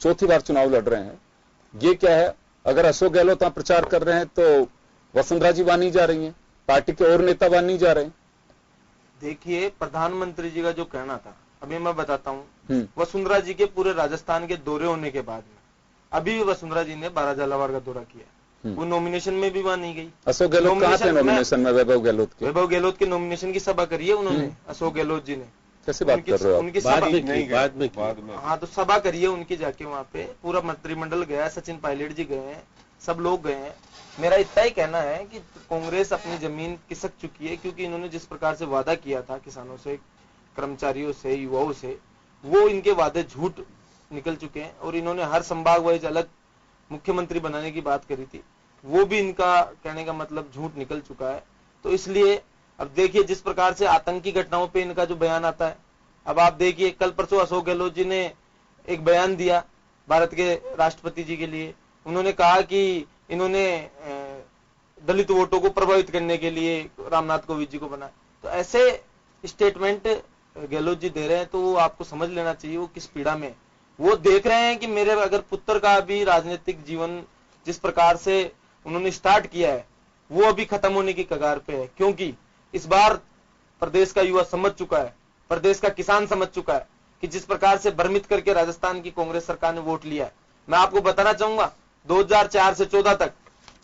चौथी बार चुनाव लड़ रहे हैं, ये क्या है? अगर अशोक गहलोत वहां प्रचार कर रहे हैं तो वसुंधरा जी वहां नहीं जा रही हैं, पार्टी के और नेता वहां नहीं जा रहे हैं। देखिए प्रधानमंत्री जी का जो कहना था, अभी मैं बताता हूं, वसुंधरा जी के पूरे राजस्थान के दौरे होने के बाद में अभी भी वसुंधरा जी ने बाराजा लवाड़ का दौरा किया, वो नॉमिनेशन में भी वहां नहीं गई। अशोक गहलोत कहां थे नॉमिनेशन में? वैभव गहलोत के नॉमिनेशन की सभा करी है उन्होंने, अशोक गहलोत जी ने। कैसे बात कर रहे हो? उनकी बाद में हाँ, तो सभा करी है उनकी, जाके वहां पे पूरा मंत्रिमंडल गया, सचिन पायलट जी गए हैं, सब लोग गए हैं। मेरा इतना ही कहना है कि कांग्रेस अपनी जमीन खिसक चुकी है, क्योंकि इन्होंने जिस प्रकार से वादा किया था किसानों से, कर्मचारियों से, युवाओं से, वो इनके वादे झूठ निकल चुके हैं। और इन्होंने हर संभाग वाइज अलग मुख्यमंत्री बनाने की बात करी थी, वो भी इनका कहने का मतलब झूठ निकल चुका है। तो इसलिए अब देखिए जिस प्रकार से आतंकी घटनाओं पे इनका जो बयान आता है, अब आप देखिए कल परसों अशोक गहलोत जी ने एक बयान दिया भारत के राष्ट्रपति जी के लिए। उन्होंने कहा कि इन्होंने दलित वोटों को प्रभावित करने के लिए रामनाथ कोविंद जी को बनाया। तो ऐसे स्टेटमेंट गहलोत जी दे रहे हैं, तो वो आपको समझ लेना चाहिए वो किस पीड़ा में। वो देख रहे हैं कि मेरे अगर पुत्र का भी राजनीतिक जीवन जिस प्रकार से उन्होंने स्टार्ट किया है, वो अभी खत्म होने की कगार पे है, क्योंकि इस बार प्रदेश का युवा समझ चुका है, प्रदेश का किसान समझ चुका है कि जिस प्रकार से भ्रमित करके राजस्थान की कांग्रेस सरकार ने वोट लिया है। मैं आपको बताना चाहूंगा 2004 से 14 तक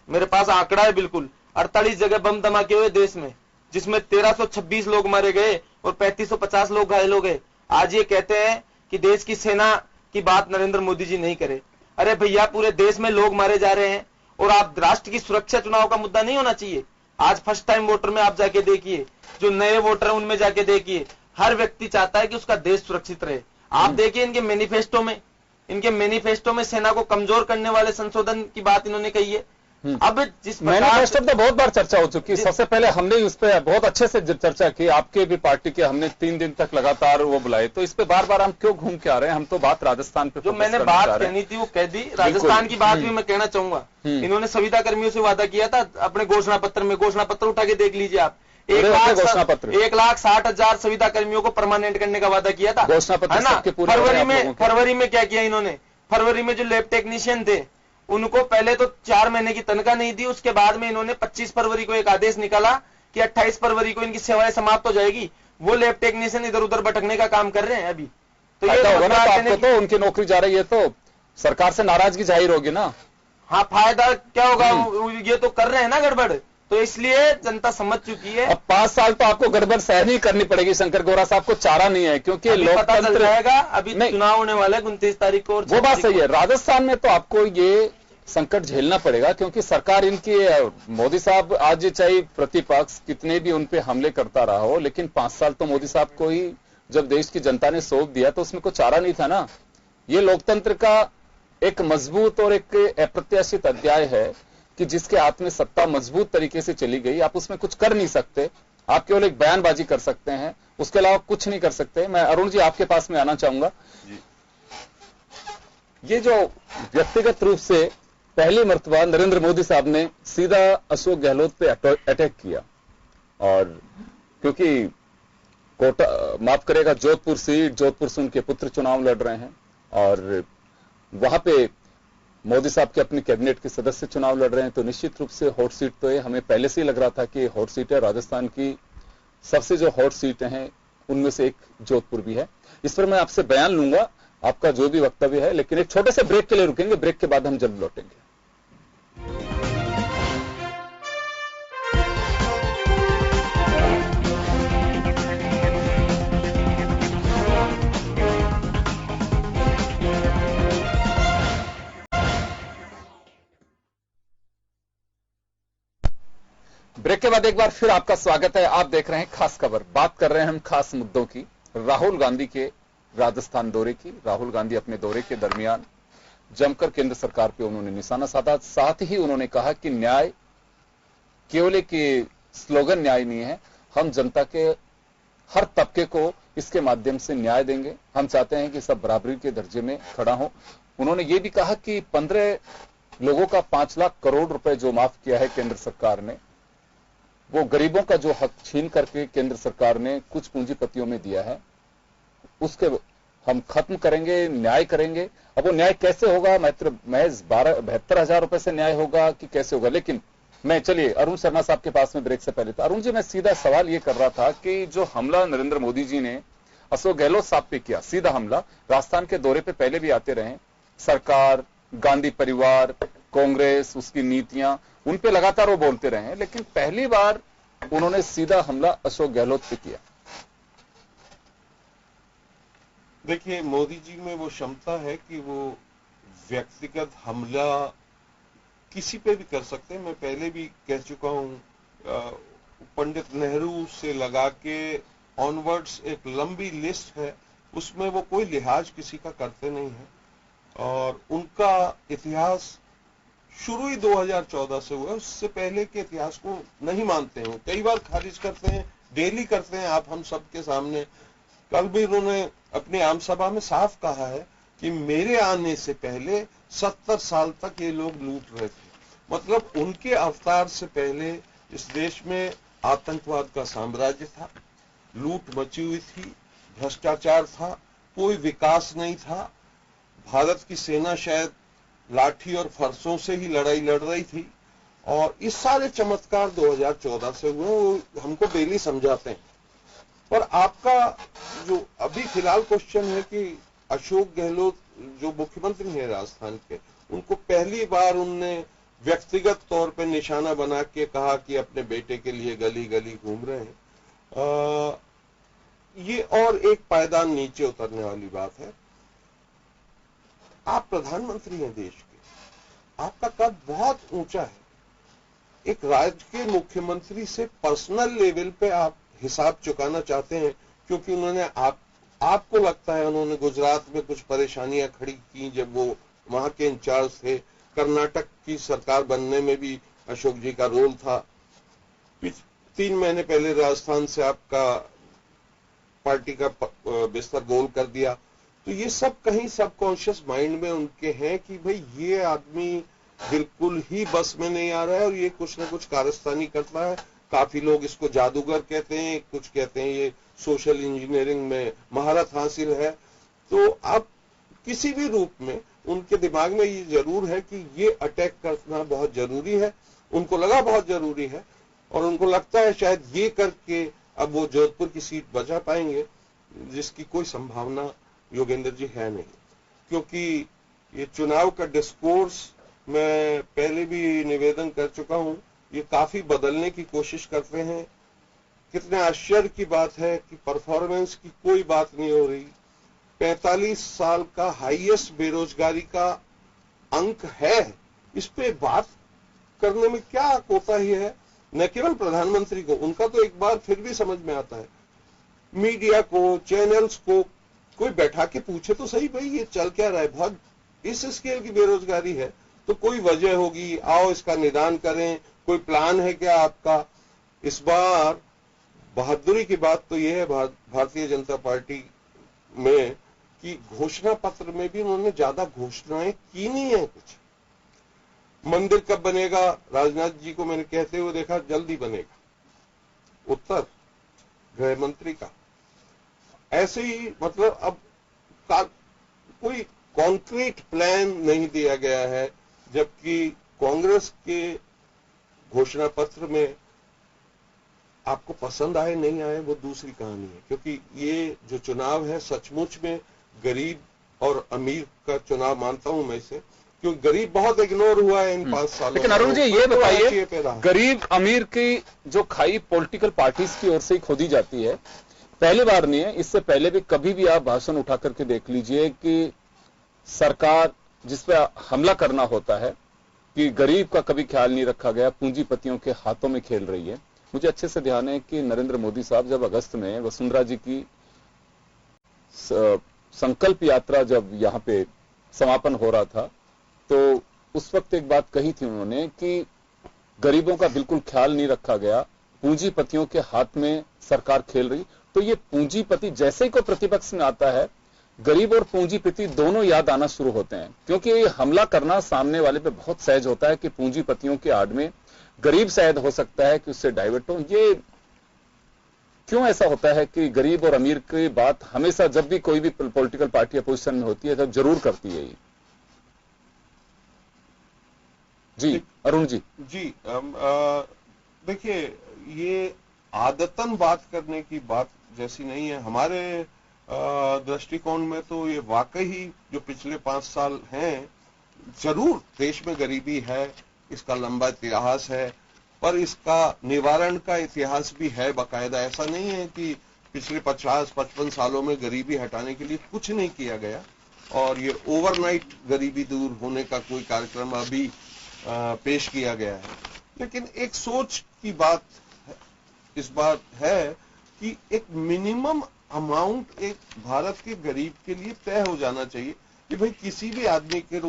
मेरे पास आंकड़ा है बिल्कुल, 48 जगह बम धमाके हुए देश में, जिसमें 1326 लोग मारे गए और 3550 लोग घायल हो गए। आज ये कहते हैं कि देश की सेना की बात नरेंद्र मोदी जी नहीं करे। अरे भैया, पूरे देश में लोग मारे जा रहे हैं और आप राष्ट्र की सुरक्षा चुनाव का मुद्दा नहीं होना चाहिए। आज फर्स्ट टाइम वोटर में आप जाके देखिए, जो नए वोटर हैं उनमें जाके देखिए, हर व्यक्ति चाहता है कि उसका देश सुरक्षित रहे। आप देखिए इनके मैनिफेस्टो में सेना को कमजोर करने वाले संशोधन की बात इन्होंने कही है। अब जिस मैनिफेस्टो तो बहुत बार चर्चा हो चुकी है। सबसे पहले हमने उस पर बहुत अच्छे से चर्चा की, आपके भी पार्टी के हमने 3 दिन तक लगातार वो बुलाए, तो इस पे बार बार हम क्यों घूम के आ रहे हैं? हम तो बात राजस्थान पे जो मैंने बात कहनी थी वो कह दी। राजस्थान की बात भी मैं कहना चाहूंगा। इन्होंने संविदा कर्मियों से वादा किया था अपने घोषणा पत्र में, घोषणा पत्र उठा के देख लीजिए आप, 1,60,000 संविदा कर्मियों को परमानेंट करने का वादा किया था, है ना। फरवरी में क्या किया इन्होंने? फरवरी में जो लैब टेक्नीशियन थे उनको पहले तो 4 महीने की तनख्वाह नहीं दी, उसके बाद में इन्होंने 25 फरवरी को एक आदेश निकाला कि 28 फरवरी को इनकी सेवाएं समाप्त हो जाएगी। वो लैब टेक्नीशियन इधर उधर भटकने का काम कर रहे हैं अभी। तो ये होगा ना, तो आपको तो उनकी नौकरी जा रही है तो सरकार से नाराजगी जाहिर होगी ना। हाँ, फायदा क्या होगा? ये तो कर रहे हैं ना गड़बड़, तो इसलिए जनता समझ चुकी है। अब 5 साल तो आपको गड़बड़ सहनी करनी पड़ेगी शंकर गौरा साहब को, चारा नहीं है, क्योंकि लोकतंत्र जाएगा। अभी चुनाव होने वाले 29 तारीख को, वो बात सही है। राजस्थान में तो आपको ये संकट झेलना पड़ेगा, क्योंकि सरकार इनकी, मोदी साहब आज चाहे प्रतिपक्ष कितने भी उन पे हमले करता रहा हो, लेकिन 5 साल तो मोदी साहब को ही जब देश की जनता ने सौंप दिया तो उसमें कोई चारा नहीं था ना। ये लोकतंत्र का एक मजबूत और एक अप्रत्याशित अध्याय है कि जिसके हाथ में सत्ता मजबूत तरीके से चली गई, आप उसमें कुछ कर नहीं सकते, आप केवल एक बयानबाजी कर सकते हैं, उसके अलावा कुछ नहीं कर सकते। मैं अरुण जी आपके पास में आना चाहूंगा। ये जो व्यक्तिगत रूप से पहली मर्तबा नरेंद्र मोदी साहब ने सीधा अशोक गहलोत पे अटैक किया, और क्योंकि कोटा माफ करेगा जोधपुर सीट, जोधपुर से उनके पुत्र चुनाव लड़ रहे हैं, और वहां पे मोदी साहब के अपने कैबिनेट के सदस्य चुनाव लड़ रहे हैं, तो निश्चित रूप से हॉट सीट तो ये हमें पहले से ही लग रहा था कि हॉट सीट है। राजस्थान की सबसे जो हॉट सीटें हैं उनमें से एक जोधपुर भी है। इस पर मैं आपसे बयान लूंगा, आपका जो भी वक्तव्य है, लेकिन एक छोटे से ब्रेक के लिए रुकेंगे, ब्रेक के बाद हम जल्द लौटेंगे। ब्रेक के बाद एक बार फिर आपका स्वागत है। आप देख रहे हैं खास खबर। बात कर रहे हैं हम खास मुद्दों की, राहुल गांधी के राजस्थान दौरे की। राहुल गांधी अपने दौरे के दरमियान जमकर केंद्र सरकार पे उन्होंने निशाना साधा। साथ ही उन्होंने कहा कि न्याय केवल एक स्लोगन न्याय नहीं है, हम जनता के हर तबके को इसके माध्यम से न्याय देंगे। हम चाहते हैं कि सब बराबरी के दर्जे में खड़ा हो। उन्होंने ये भी कहा कि 15 लोगों का 5 लाख करोड़ रुपए जो माफ किया है केंद्र सरकार ने, वो गरीबों का जो हक छीन करके केंद्र सरकार ने कुछ पूंजीपतियों में दिया है, उसके हम खत्म करेंगे, न्याय करेंगे। अब वो न्याय कैसे होगा? महज 72,000 रुपए से न्याय होगा कि कैसे होगा? लेकिन मैं, चलिए अरुण शर्मा साहब के पास में ब्रेक से पहले था। अरुण जी, मैं सीधा सवाल ये कर रहा था कि जो हमला नरेंद्र मोदी जी ने अशोक गहलोत साहब पे किया, सीधा हमला, राजस्थान के दौरे पे पहले भी आते रहे, सरकार, गांधी परिवार, कांग्रेस, उसकी नीतियां, उन पे लगातार वो बोलते रहे हैं, लेकिन पहली बार उन्होंने सीधा हमला अशोक गहलोत पे किया। देखिए, मोदी जी में वो क्षमता है कि वो व्यक्तिगत हमला किसी पे भी कर सकते हैं। मैं पहले भी कह चुका हूं, पंडित नेहरू से लगा के ऑनवर्ड्स एक लंबी लिस्ट है, उसमें वो कोई लिहाज किसी का करते नहीं है, और उनका इतिहास शुरू ही 2014 से हुआ है। उससे पहले के इतिहास को नहीं मानते हैं, कई बार खारिज करते हैं, डेली करते हैं। आप हम सबके सामने, कल भी उन्होंने अपनी आम सभा में साफ कहा है कि मेरे आने से पहले 70 साल तक ये लोग लूट रहे थे। मतलब उनके अवतार से पहले इस देश में आतंकवाद का साम्राज्य था, लूट मची हुई थी, भ्रष्टाचार था, कोई विकास नहीं था। भारत की सेना शायद लाठी और फरसों से ही लड़ाई लड़ रही थी, और इस सारे चमत्कार 2014 से हुए, वो हमको डेली समझाते हैं। पर आपका जो अभी फिलहाल क्वेश्चन है कि अशोक गहलोत जो मुख्यमंत्री हैं राजस्थान के, उनको पहली बार उनने व्यक्तिगत तौर पे निशाना बना के कहा कि अपने बेटे के लिए गली गली घूम रहे हैं। ये और एक पायदान नीचे उतरने वाली बात है। आप प्रधानमंत्री हैं देश के, आपका कद बहुत ऊंचा है। एक राज्य के मुख्यमंत्री से पर्सनल लेवल पे आप हिसाब चुकाना चाहते हैं, क्योंकि उन्होंने आपको लगता है उन्होंने गुजरात में कुछ परेशानियां खड़ी की जब वो वहां के इंचार्ज थे, कर्नाटक की सरकार बनने में भी अशोक जी का रोल था। 3 महीने पहले राजस्थान से आपका पार्टी का बिस्तर गोल कर दिया। तो ये सब कहीं सबकॉन्शियस माइंड में उनके हैं कि भाई ये आदमी बिल्कुल ही बस में नहीं आ रहा है और ये कुछ ना कुछ कारस्तानी करता है। काफी लोग इसको जादूगर कहते हैं, कुछ कहते हैं ये सोशल इंजीनियरिंग में महारत हासिल है। तो आप किसी भी रूप में उनके दिमाग में ये जरूर है कि ये अटैक करना बहुत जरूरी है, उनको लगा बहुत जरूरी है और उनको लगता है शायद ये करके अब वो जोधपुर की सीट बचा पाएंगे, जिसकी कोई संभावना योगेंद्र जी है नहीं। क्योंकि ये चुनाव का डिस्कोर्स मैं पहले भी निवेदन कर चुका हूं, ये काफी बदलने की कोशिश करते हैं। कितने आश्चर्य की बात है कि परफॉर्मेंस की कोई बात नहीं हो रही। 45 साल का हाईएस्ट बेरोजगारी का अंक है, इस पे बात करने में क्या कोताही है? न केवल प्रधानमंत्री को, उनका तो एक बार फिर भी समझ में आता है, मीडिया को, चैनल्स को कोई बैठा के पूछे तो सही, भाई ये चल क्या रहा है? बहुत इस स्केल की बेरोजगारी है तो कोई वजह होगी, आओ इसका निदान करें, कोई प्लान है क्या आपका? इस बार बहादुरी की बात तो यह है भारतीय जनता पार्टी में कि घोषणा पत्र में भी उन्होंने ज्यादा घोषणाएं की नहीं है। कुछ मंदिर कब बनेगा, राजनाथ जी को मैंने कहते हुए देखा, जल्दी बनेगा। उत्तर गृह मंत्री का ऐसे ही, मतलब अब कोई कॉन्क्रीट प्लान नहीं दिया गया है, जबकि कांग्रेस के घोषणा पत्र में आपको पसंद आए नहीं आए वो दूसरी कहानी है। क्योंकि ये जो चुनाव है सचमुच में गरीब और अमीर का चुनाव मानता हूं मैं इसे, क्योंकि गरीब बहुत इग्नोर हुआ है इन 5 सालों में। लेकिन अरुण जी ये बताइए, गरीब अमीर की जो खाई पॉलिटिकल पार्टीज की ओर से ही खोदी जाती है, पहली बार नहीं है, इससे पहले भी कभी भी आप भाषण उठा करके देख लीजिए कि सरकार जिस पे हमला करना होता है कि गरीब का कभी ख्याल नहीं रखा गया, पूंजीपतियों के हाथों में खेल रही है। मुझे अच्छे से ध्यान है कि नरेंद्र मोदी साहब जब अगस्त में वसुंधरा जी की संकल्प यात्रा जब यहां पे समापन हो रहा था, तो उस वक्त एक बात कही थी उन्होंने कि गरीबों का बिल्कुल ख्याल नहीं रखा गया, पूंजीपतियों के हाथ में सरकार खेल रही। तो ये पूंजीपति जैसे ही कोई प्रतिपक्ष में आता है, गरीब और पूंजीपति दोनों याद आना शुरू होते हैं, क्योंकि ये हमला करना सामने वाले पे बहुत सहज होता है कि पूंजीपतियों के आड़ में गरीब शायद हो सकता है कि उससे डाइवर्ट हो। ये क्यों ऐसा होता है कि गरीब और अमीर की बात हमेशा जब भी कोई भी पॉलिटिकल पार्टी अपोजिशन में होती है तब जरूर करती है ये? जी अरुण जी। जी देखिए, ये आदतन बात करने की बात जैसी नहीं है। हमारे दृष्टिकोण में तो ये वाकई जो पिछले 5 साल हैं, जरूर देश में गरीबी है, इसका लंबा इतिहास है, पर इसका निवारण का इतिहास भी है बाकायदा। ऐसा नहीं है कि पिछले 50-55 सालों में गरीबी हटाने के लिए कुछ नहीं किया गया और ये ओवरनाइट गरीबी दूर होने का कोई कार्यक्रम अभी पेश किया गया है। लेकिन एक सोच की बात इस बात है कि एक मिनिमम अमाउंट एक भारत के गरीब के लिए तय हो जाना चाहिए कि भाई किसी भी आदमी के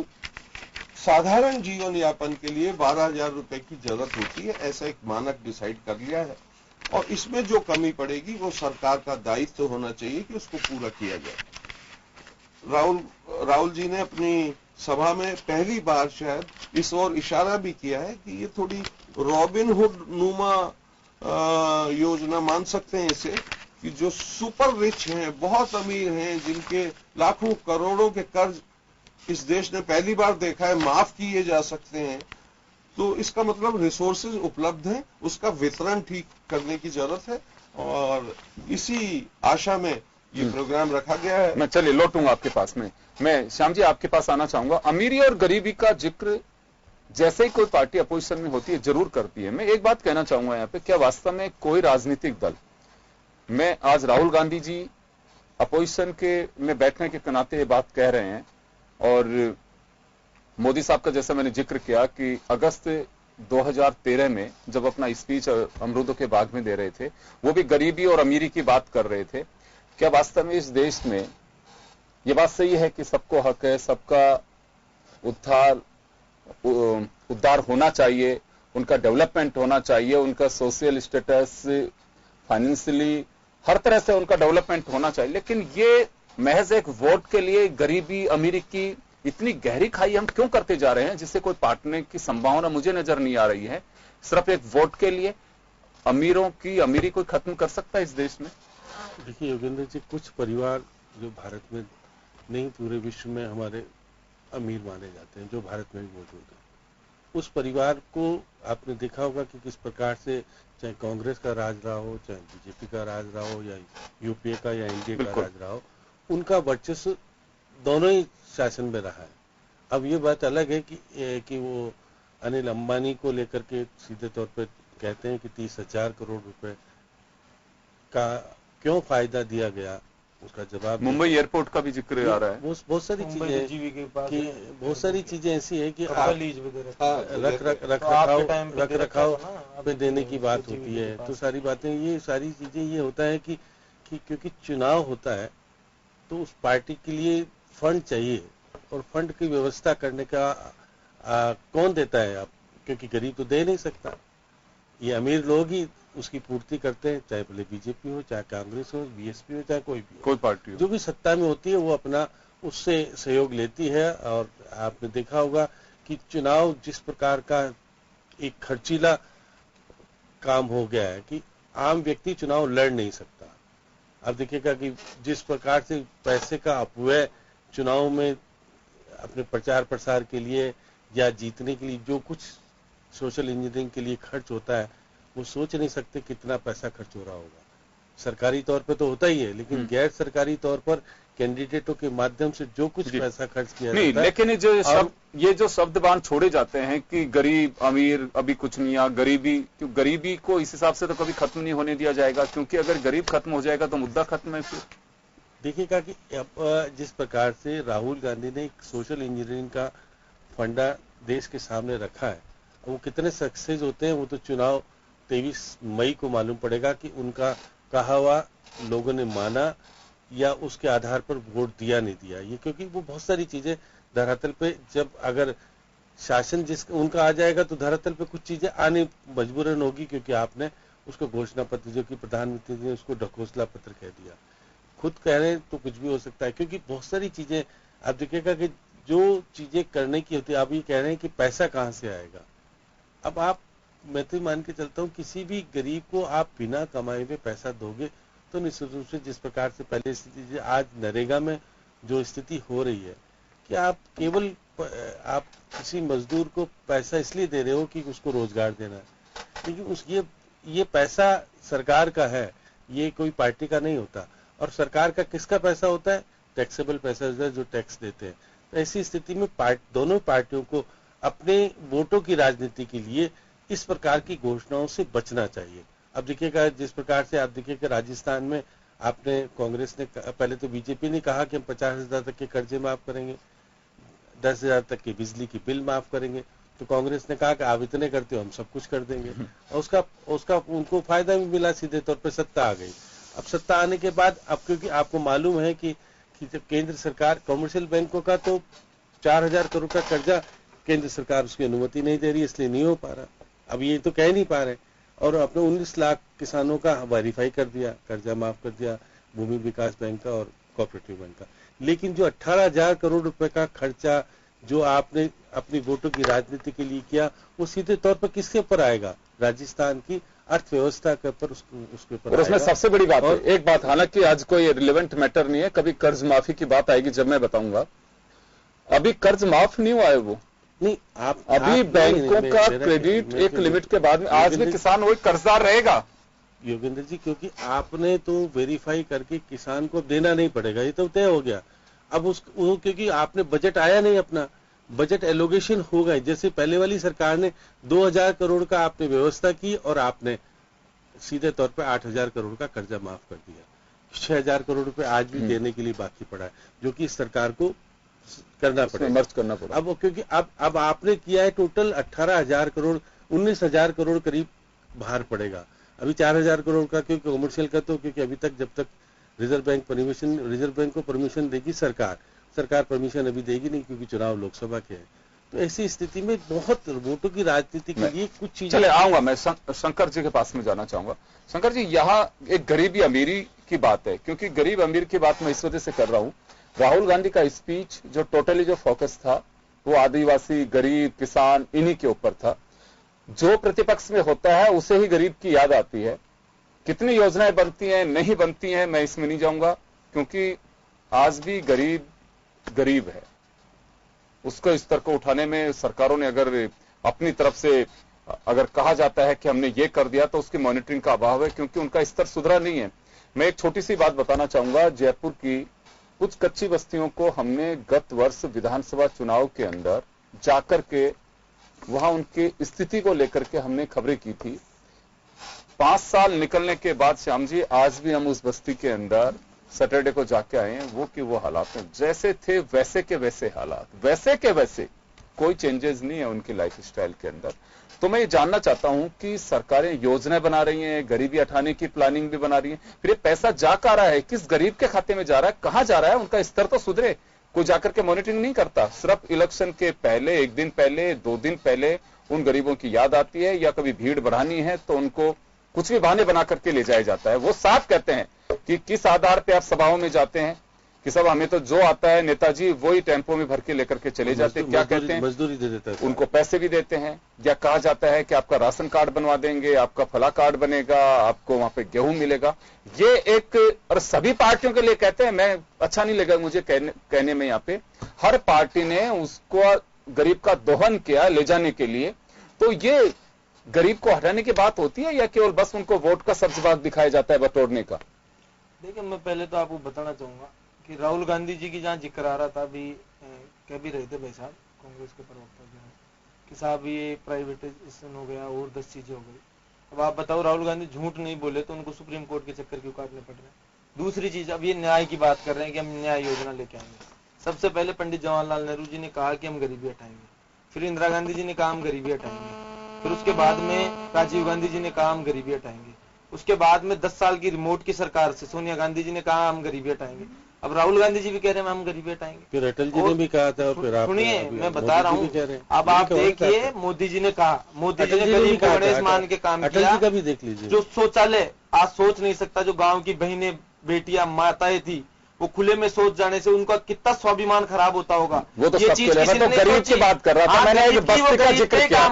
साधारण जीवन यापन के लिए 12,000 रुपए की जरूरत होती है, ऐसा एक मानक डिसाइड कर लिया है और इसमें जो कमी पड़ेगी वो सरकार का दायित्व होना चाहिए कि उसको पूरा किया जाए। राहुल जी ने अपनी सभा में पहली बार शायद इस ओर इशारा भी किया है कि ये थोड़ी रॉबिनहुड नुमा योजना मान सकते हैं इसे, कि जो सुपर रिच हैं, बहुत अमीर हैं, जिनके लाखों करोड़ों के कर्ज इस देश ने पहली बार देखा है, माफ किए जा सकते हैं। तो इसका मतलब रिसोर्सेज उपलब्ध हैं, उसका वितरण ठीक करने की जरूरत है और इसी आशा में ये प्रोग्राम रखा गया है। मैं चलिए लौटूंगा आपके पास में। मैं श्याम जी आपके पास आना चाहूंगा। अमीरी और गरीबी का जिक्र जैसे ही कोई पार्टी अपोजिशन में होती है जरूर करती है। मैं एक बात कहना चाहूंगा यहाँ पे, क्या वास्तव में कोई राजनीतिक दल, मैं आज राहुल गांधी जी अपोजिशन के में बैठने के नाते ये बात कह रहे हैं और मोदी साहब का जैसा मैंने जिक्र किया कि अगस्त 2013 में जब अपना स्पीच अमरूदों के बाग में दे रहे थे, वो भी गरीबी और अमीरी की बात कर रहे थे। क्या वास्तव में इस देश में ये बात सही है कि सबको हक है, सबका उद्धार उद्धार होना चाहिए, उनका डेवलपमेंट होना चाहिए, उनका सोशल स्टेटस, फाइनेंशियली हर तरह से उनका डेवलपमेंट होना चाहिए। लेकिन ये महज एक वोट के लिए गरीबी अमीरी की इतनी गहरी खाई हम क्यों करते जा रहे हैं, जिससे कोई पाटने की संभावना मुझे नजर नहीं आ रही है। सिर्फ एक वोट के लिए अमीरों की अमीरी कोई खत्म कर सकता है इस देश में? देखिए योगेंद्र जी, कुछ परिवार जो भारत में नहीं पूरे विश्व में हमारे अमीर माने जाते हैं, जो भारत में भी मौजूद है, उस परिवार को आपने देखा होगा कि किस प्रकार से चाहे कांग्रेस का राज रहा हो, चाहे बीजेपी का राज रहा हो, या यूपीए का या एनडीए का राज रहा हो, उनका वर्चस्व दोनों ही शासन में रहा है। अब ये बात अलग है कि वो अनिल अंबानी को लेकर के सीधे तौर पर कहते हैं कि 30,000 करोड़ रुपए का क्यों फायदा दिया गया, उसका जवाब मुंबई एयरपोर्ट का भी जिक्र आ रहा है। बहुत सारी चीजें कि बहुत सारी चीजें ऐसी है कि रख रखाव पे देने की बात होती है। तो सारी बातें, ये सारी चीजें ये होता है कि क्योंकि चुनाव होता है तो उस पार्टी के लिए फंड चाहिए, और फंड की व्यवस्था करने का कौन देता है आप, क्योंकि गरीब तो दे नहीं सकता, ये अमीर लोग ही उसकी पूर्ति करते हैं, चाहे भले बीजेपी हो, चाहे कांग्रेस हो, बीएसपी हो, चाहे कोई पार्टी हो, जो भी सत्ता में होती है वो अपना उससे सहयोग लेती है। और आपने देखा होगा कि चुनाव जिस प्रकार का एक खर्चीला काम हो गया है कि आम व्यक्ति चुनाव लड़ नहीं सकता। अब देखिएगा कि जिस प्रकार से पैसे का अपव्यय चुनाव में अपने प्रचार प्रसार के लिए या जीतने के लिए जो कुछ सोशल इंजीनियरिंग के लिए खर्च होता है, वो सोच नहीं सकते कितना पैसा खर्च हो रहा होगा। सरकारी तौर पे तो होता ही है, लेकिन गैर सरकारी तौर पर कैंडिडेटों के माध्यम से जो कुछ पैसा खर्च किया नहीं, जाता है। लेकिन ये जो शब्दबान छोड़े जाते हैं कि गरीब अमीर अभी कुछ नहीं, या गरीबी को इस हिसाब से तो कभी खत्म नहीं होने दिया जाएगा, क्योंकि अगर गरीब खत्म हो जाएगा तो मुद्दा खत्म है। फिर देखिएगा कि अब जिस प्रकार से राहुल गांधी ने एक सोशल इंजीनियरिंग का फंडा देश के सामने रखा है, वो कितने सक्सेस होते हैं वो तो चुनाव 23 मई को मालूम पड़ेगा कि उनका कहा हुआ लोगों ने माना या उसके आधार पर वोट दिया नहीं दिया। ये क्योंकि वो बहुत सारी चीजें धरातल पे, जब अगर शासन उनका आ जाएगा तो धरातल पे कुछ चीजें आने मजबूरन होगी, क्योंकि आपने उसको घोषणा पत्र, जो कि प्रधानमंत्री ने उसको ढकोसला पत्र कह दिया, खुद कह रहे हैं तो कुछ भी हो सकता है, क्योंकि बहुत सारी चीजें आप देखिएगा कि जो चीजें करने की होती है, आप ये कह रहे हैं कि पैसा कहाँ से आएगा। अब मैं तो मान के चलता हूँ किसी भी गरीब को आप बिना कमाए हुए पैसा दोगे तो निश्चित रूप से, जिस प्रकार से पहले स्थिति, आज नरेगा में जो स्थिति हो रही है कि आप केवल किसी मजदूर को पैसा इसलिए दे रहे हो कि उसको रोजगार देना है, लेकिन ये पैसा सरकार का है, ये कोई पार्टी का नहीं होता। और सरकार का किसका पैसा होता है? टैक्सेबल पैसा होता है, जो टैक्स देते हैं। तो ऐसी स्थिति में दोनों पार्टियों को अपने वोटों की राजनीति के लिए इस प्रकार की घोषणाओं से बचना चाहिए। अब देखिएगा जिस प्रकार से आप देखिएगा राजस्थान में आपने कांग्रेस ने, पहले तो बीजेपी ने कहा कि हम 50,000 तक के कर्जे माफ करेंगे, 10,000 तक के बिजली की बिल माफ करेंगे, तो कांग्रेस ने कहा कि आप इतने करते हो हम सब कुछ कर देंगे, और उसका उनको फायदा भी मिला, सीधे तौर पर सत्ता आ गई। अब सत्ता आने के बाद, अब क्योंकि आपको मालूम है कि जब केंद्र सरकार कमर्शियल बैंकों का तो 4,000 करोड़ का कर्जा केंद्र सरकार उसकी अनुमति नहीं दे रही, इसलिए नहीं हो पा रहा। अब ये तो कह नहीं पा रहे, और अपने 19 लाख किसानों का वेरीफाई कर दिया, कर्जा माफ कर दिया भूमि विकास बैंक का और कोऑपरेटिव बैंक का। लेकिन जो 18,000 करोड़ रुपए का खर्चा जो आपने अपनी वोटों की राजनीति के लिए किया, वो सीधे तौर पर किसके ऊपर आएगा? राजस्थान की अर्थव्यवस्था के ऊपर, उसके ऊपर। और उसमें सबसे बड़ी बात है, एक बात, हालांकि आज कोई रिलेवेंट मैटर नहीं है, कभी कर्ज माफी की बात आएगी जब मैं बताऊंगा। अभी कर्ज माफ नहीं हुआ है वो नहीं, अभी बैंकों का क्रेडिट एक लिमिट के बाद में, आज भी किसान वही कर्जदार रहेगा। योगेंद्र जी, क्योंकि आपने तो वेरीफाई करके किसान को देना नहीं पड़ेगा, ये तो तय हो गया। अब क्योंकि आपने बजट आया नहीं, अपना बजट एलोकेशन हो गए। जैसे पहले वाली सरकार ने 2,000 करोड़ का आपने व्यवस्था की और आपने सीधे तौर पर 8,000 करोड़ का कर्जा माफ कर दिया। 6,000 करोड़ रुपए आज भी देने के लिए बाकी पड़ा है, जो कि इस सरकार को करना पड़ेगा। अब क्योंकि अब आपने किया है टोटल 18,000 करोड़, 19,000 करोड़ करीब बाहर पड़ेगा। अभी 4,000 करोड़ का क्योंकि कमर्शियल का, तो क्योंकि अभी तक जब तक रिजर्व बैंक को परमिशन देगी सरकार परमिशन अभी देगी नहीं, क्योंकि चुनाव लोकसभा के हैं। तो ऐसी स्थिति में बहुत वोटों की राजनीति के लिए कुछ चीजें। चले आऊंगा मैं शंकर जी के पास में जाना चाहूंगा। शंकर जी, यहाँ एक गरीबी अमीरी की बात है, क्योंकि गरीब अमीर की बात मैं इस वजह से कर रहा हूं, राहुल गांधी का स्पीच जो टोटली जो फोकस था वो आदिवासी, गरीब, किसान इन्हीं के ऊपर था। जो प्रतिपक्ष में होता है उसे ही गरीब की याद आती है। कितनी योजनाएं बनती हैं नहीं बनती हैं मैं इसमें नहीं जाऊंगा, क्योंकि आज भी गरीब गरीब है। उसको स्तर को उठाने में सरकारों ने अगर अपनी तरफ से अगर कहा जाता है कि हमने ये कर दिया तो उसकी मॉनिटरिंग का अभाव है, क्योंकि उनका स्तर सुधरा नहीं है। मैं एक छोटी सी बात बताना चाहूंगा। जयपुर की कुछ कच्ची बस्तियों को हमने गत वर्ष विधानसभा चुनाव के अंदर जाकर के वहां उनकी स्थिति को लेकर के हमने खबरें की थी। 5 साल निकलने के बाद श्याम जी आज भी हम उस बस्ती के अंदर सैटरडे को जाके आए हैं। वो कि वो हालात हैं जैसे थे वैसे के वैसे हालात, वैसे के वैसे, कोई चेंजेस नहीं है उनकी लाइफ स्टाइल के अंदर। तो मैं ये जानना चाहता हूं कि सरकारें योजनाएं बना रही हैं, गरीबी हटाने की प्लानिंग भी बना रही हैं, फिर ये पैसा जा कहां रहा है, किस गरीब के खाते में जा रहा है, कहां जा रहा है, उनका स्तर तो सुधरे। कोई जाकर के मॉनिटरिंग नहीं करता। सिर्फ इलेक्शन के पहले, 1 दिन पहले, 2 दिन पहले उन गरीबों की याद आती है, या कभी भीड़ बढ़ानी है तो उनको कुछ भी बहाने बना करके ले जाया जाता है। वो साफ कहते हैं कि किस आधार पे आप सभाओं में जाते हैं कि सब हमें तो जो आता है नेताजी वही टेम्पो में भर के लेकर के चले जाते हैं। क्या कहते हैं, मजदूरी दे देता है, उनको पैसे भी देते हैं, या कहा जाता है कि आपका राशन कार्ड बनवा देंगे, आपका फला कार्ड बनेगा, आपको वहां पे गेहूं मिलेगा। ये एक, और सभी पार्टियों के लिए कहते हैं, मैं अच्छा नहीं लगा मुझे कहने में, यहाँ पे हर पार्टी ने उसको गरीब का दोहन किया ले जाने के लिए। तो ये गरीब को हटाने की बात होती है या केवल बस उनको वोट का सब्जबाग दिखाया जाता है बटोरने का? देखिए, मैं पहले तो आपको बताना चाहूंगा कि राहुल गांधी जी की जहाँ जिक्र आ रहा था, अभी कह भी रहे थे भाई साहब, कांग्रेस के प्रवक्ता जो है कि साहब ये प्राइवेटाइजेशन हो गया और 10 चीजें हो गई। अब आप बताओ, राहुल गांधी झूठ नहीं बोले तो उनको सुप्रीम कोर्ट के चक्कर क्यों काटने पड़ रहे हैं? दूसरी चीज, अब ये न्याय की बात कर रहे हैं कि हम न्याय योजना लेके आएंगे। सबसे पहले पंडित जवाहरलाल नेहरू जी ने कहा कि हम गरीबी हटाएंगे, फिर इंदिरा गांधी जी ने कहा हम गरीबी हटाएंगे, फिर उसके बाद में राजीव गांधी जी ने कहा हम गरीबी हटाएंगे, उसके बाद में 10 साल की रिमोट की सरकार से सोनिया गांधी जी ने कहा हम गरीबी हटाएंगे। अब राहुल गांधी जी भी कह रहे हैं हम गरीबी हटाएंगे, फिर अटल जी ने भी कहा था, और फिर आप सुनिए मैं बता रहा हूँ। अब आप देखिए, मोदी जी ने कहा, मोदी जी ने गरीब को गणेश मान के काम किया। अटल जी का भी देख लीजिए, जो शौचालय आज सोच नहीं सकता, जो गाँव की बहनें, बेटियां, माताएं थी, वो खुले में सोच जाने से उनका कितना स्वाभिमान खराब होता होगा। वो तो ये चीज तो गरीब की बात कर रहा था, मैंने एक बस्ती का जिक्र किया।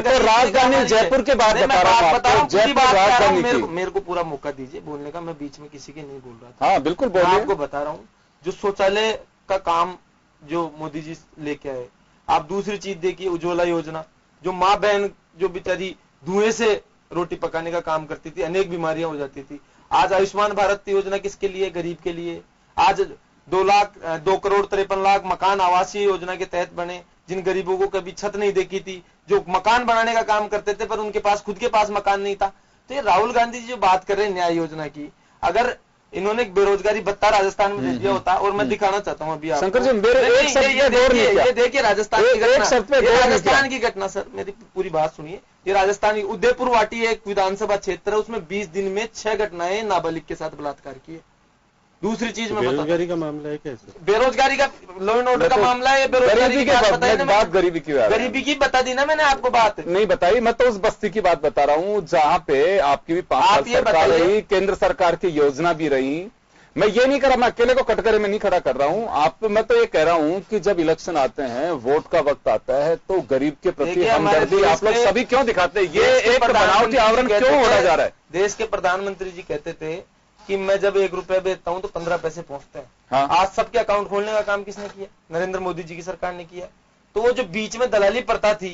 तो राजधानी जयपुर के बात बता रहा हूँ। मेरे को पूरा मौका दीजिए बोलने का, मैं बीच में किसी के नहीं बोल रहा था। हाँ बिल्कुल बोलिए। मैं आपको बता रहा हूँ, जो शौचालय का काम जो मोदी जी लेके आए। आप दूसरी चीज देखिए, उज्ज्वला योजना, जो माँ बहन जो बेचारी धुएं से रोटी पकाने का काम करती थी, अनेक बीमारियां हो जाती थी। आज आयुष्मान भारत योजना किसके लिए? गरीब के लिए। आज 2 करोड़ 53 लाख मकान आवासीय योजना के तहत बने, जिन गरीबों को कभी छत नहीं देखी थी, जो मकान बनाने का काम करते थे पर उनके पास खुद के पास मकान नहीं था। तो ये राहुल गांधी जी जो बात कर रहे हैं न्याय योजना की, अगर इन्होंने बेरोजगारी भत्ता राजस्थान में दे दिया होता, और मैं दिखाना चाहता हूँ अभी आपको, शंकर जी मेरे ये देखिए राजस्थान की घटना, राजस्थान की घटना। सर मेरी पूरी बात सुनिए। ये राजस्थान उदयपुर वाटी एक विधानसभा क्षेत्र है, उसमें 20 दिन में 6 घटनाएं नाबालिग के साथ बलात्कार की है। दूसरी चीज में बेरोजगारी का मामला है कैसे? बेरोजगारी का, लॉ एंड ऑर्डर का मामला है, बेरोजगारी की बात बताई ना, बात गरीबी की बता दी ना मैंने आपको, बात नहीं बताई। मैं तो उस बस्ती की बात बता रहा हूँ जहाँ पे आपकी भी 5 साल सरकार रही, केंद्र सरकार की योजना भी रही। मैं ये नहीं कर रहा, मैं अकेले को कटघरे में नहीं खड़ा कर रहा हूँ। मैं तो ये कह रहा हूँ कि जब इलेक्शन आते हैं, वोट का वक्त आता है, तो गरीब के प्रति हमदर्दी आप लोग सभी क्यों दिखाते हैं? ये एक बनावटी आवरण क्यों होना जा रहा है? देश के प्रधानमंत्री जी कहते थे कि मैं जब 1 रुपया बेचता हूं तो 15 पैसे पहुंचते हैं। हाँ। आज सबके अकाउंट खोलने का काम किसने किया? नरेंद्र मोदी जी की सरकार ने किया। तो वो जो बीच में दलाली प्रथा थी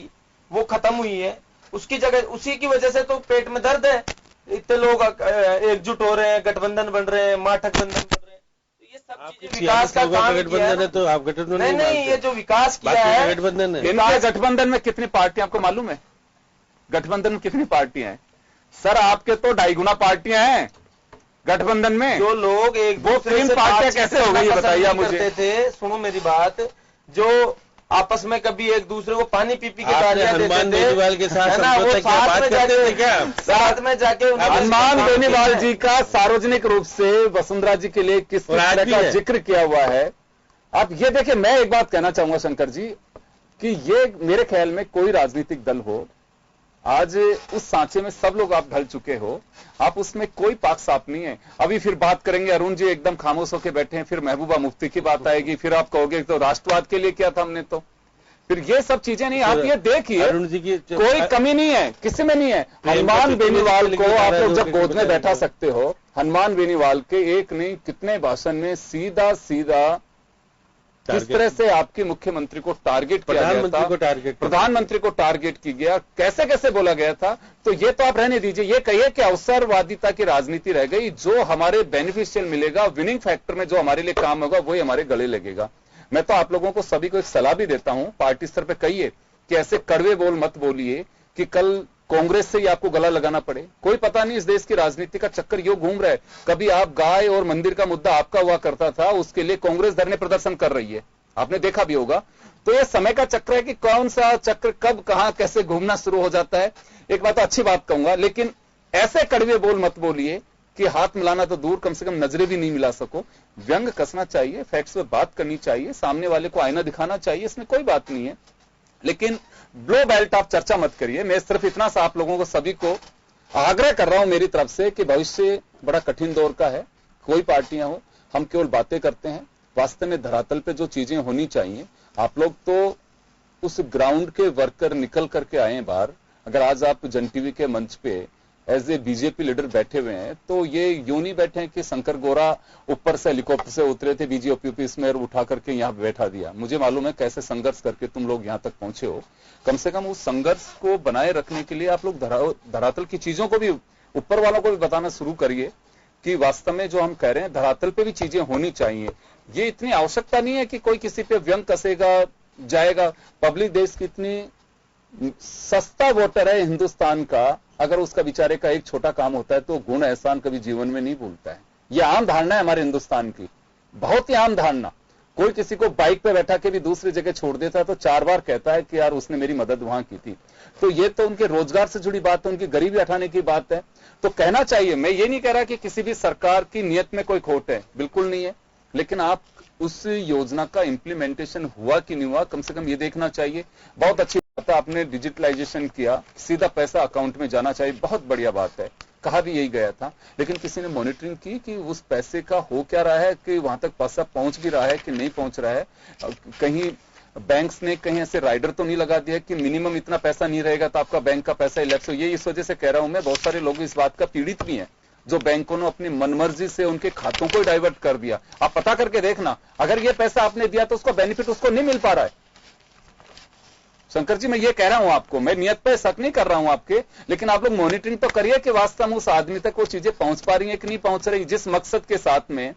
वो खत्म हुई है, उसकी जगह, उसी की वजह से तो पेट में दर्द है, इतने लोग एकजुट हो रहे हैं, गठबंधन बन रहे हैं, महागठबंधन बन रहे हैं। तो ये सब चीजें विकास का काम गठबंधन है, तो आप गठबंधन नहीं, ये जो विकास किया है गठबंधन है। इनके गठबंधन में कितनी पार्टियां आपको मालूम है? गठबंधन में कितनी पार्टियां हैं? सर आपके तो 2.5 गुना पार्टियां हैं गठबंधन में। जो लोग एक वो 3 पार्टियां कैसे हो गई बताइए मुझे। थे, सुनो मेरी बात, जो आपस में कभी एक दूसरे को पानी पी के गालियां देते थे, बेनीवाल के साथ है ना, वो साथ में जाके हनुमान बेनीवाल जी का सार्वजनिक रूप से वसुंधरा जी के लिए किस तरह का जिक्र किया हुआ है। आप ये देखिए, मैं एक बात कहना चाहूंगा शंकर जी, कि ये मेरे ख्याल में कोई राजनीतिक दल हो, आज उस सांचे में सब लोग आप ढल चुके हो, आप उसमें कोई पाक साफ नहीं है। अभी फिर बात करेंगे, अरुण जी एकदम खामोश होकर बैठे हैं, फिर महबूबा मुफ्ती की बात आएगी, फिर आप कहोगे तो राष्ट्रवाद के लिए किया था हमने, तो फिर ये सब चीजें नहीं। आप ये देखिए अरुण जी की कोई कमी नहीं है, किसी में नहीं है। हनुमान बेनीवाल को आप लोग जब गोद में बैठा सकते हो, हनुमान बेनीवाल के एक नहीं कितने भाषण में सीधा सीधा किस तरह से आपके मुख्यमंत्री को टारगेट किया गया था, प्रधानमंत्री को टारगेट किया गया, कैसे कैसे बोला गया था। तो ये तो आप रहने दीजिए, ये कहिए कि अवसरवादिता की राजनीति रह गई। जो हमारे बेनिफिशियल मिलेगा, विनिंग फैक्टर में जो हमारे लिए काम होगा, वही हमारे गले लगेगा। मैं तो आप लोगों को सभी को एक सलाह भी देता हूं, पार्टी स्तर पे कहिए कि ऐसे कड़वे बोल मत बोलिए कि कल कांग्रेस से ही आपको गला लगाना पड़े। कोई पता नहीं इस देश की राजनीति का चक्कर यो घूम रहा है। कभी आप गाय और मंदिर का मुद्दा आपका हुआ करता था, उसके लिए कांग्रेस धरने प्रदर्शन कर रही है, आपने देखा भी होगा। तो ये समय का चक्र है कि कौन सा चक्र कब कहां कैसे घूमना शुरू हो जाता है। एक बात अच्छी बात कहूंगा, लेकिन ऐसे कड़वे बोल मत बोलिए कि हाथ मिलाना तो दूर, कम से कम नजरें भी नहीं मिला सको। व्यंग कसना चाहिए, फैक्ट्स पे बात करनी चाहिए, सामने वाले को आईना दिखाना चाहिए, इसमें कोई बात नहीं है। लेकिन ब्लो बेल्ट आप चर्चा मत करिए। मैं सिर्फ इतना सा आप लोगों को सभी को आग्रह कर रहा हूं मेरी तरफ से कि भविष्य बड़ा कठिन दौर का है। कोई पार्टियां हो, हम केवल बातें करते हैं, वास्तव में धरातल पे जो चीजें होनी चाहिए, आप लोग तो उस ग्राउंड के वर्कर निकल करके आए बाहर। अगर आज आप जन टीवी के मंच पे एज ए बीजेपी लीडर बैठे हुए हैं, तो ये यूं नहीं बैठे हैं कि शंकर गोरा ऊपर से हेलीकॉप्टर से उतरे थे बीजेपी ऑफिस में और उठा करके यहाँ बैठा दिया। मुझे मालूम है कैसे संघर्ष करके तुम लोग यहाँ तक पहुंचे हो। कम से कम उस संघर्ष को बनाए रखने के लिए आप लोग धरातल की चीजों को भी, ऊपर वालों को भी बताना शुरू करिए कि वास्तव में जो हम कह रहे हैं धरातल पे भी चीजें होनी चाहिए। ये इतनी आवश्यकता नहीं है कि कोई किसी पे व्यंग कसेगा जाएगा। पब्लिक देश की इतनी सस्ता वोटर है हिंदुस्तान का, अगर उसका बेचारे का एक छोटा काम होता है तो गुण एहसान कभी जीवन में नहीं भूलता है। ये आम धारणा है हमारे हिंदुस्तान की, बहुत ही आम धारणा। कोई किसी को बाइक पे बैठा के भी दूसरी जगह छोड़ देता है तो 4 बार कहता है कि यार उसने मेरी मदद वहां की थी। तो ये तो उनके रोजगार से जुड़ी बात है, उनकी गरीबी हटाने की बात है, तो कहना चाहिए। मैं ये नहीं कह रहा कि किसी भी सरकार की नियत में कोई खोट है, बिल्कुल नहीं है, लेकिन आप उस योजना का इंप्लीमेंटेशन हुआ कि नहीं हुआ, कम से कम ये देखना चाहिए। बहुत अच्छी बात है आपने डिजिटलाइजेशन किया, सीधा पैसा अकाउंट में जाना चाहिए, बहुत बढ़िया बात है, कहा भी यही गया था। लेकिन किसी ने मॉनिटरिंग की कि उस पैसे का हो क्या रहा है, कि वहां तक पैसा पहुंच भी रहा है कि नहीं पहुंच रहा है। कहीं बैंक्स ने कहीं ऐसे राइडर तो नहीं लगा दिया कि मिनिमम इतना पैसा नहीं रहेगा तो आपका बैंक का पैसा इलेक्स हो। ये इस वजह से कह रहा हूं मैं, बहुत सारे लोग इस बात का पीड़ित भी हैं जो बैंकों ने अपनी मनमर्जी से उनके खातों को डाइवर्ट कर दिया। आप पता करके देखना, अगर ये पैसा आपने दिया तो उसका बेनिफिट उसको नहीं मिल पा रहा है। शंकर जी मैं ये कह रहा हूं आपको, मैं नियत पे शक नहीं कर रहा हूं आपके, लेकिन आप लोग मॉनिटरिंग तो करिए कि वास्तव में उस आदमी तक वो चीजें पहुंच पा रही है कि नहीं पहुंच रही। जिस मकसद के साथ में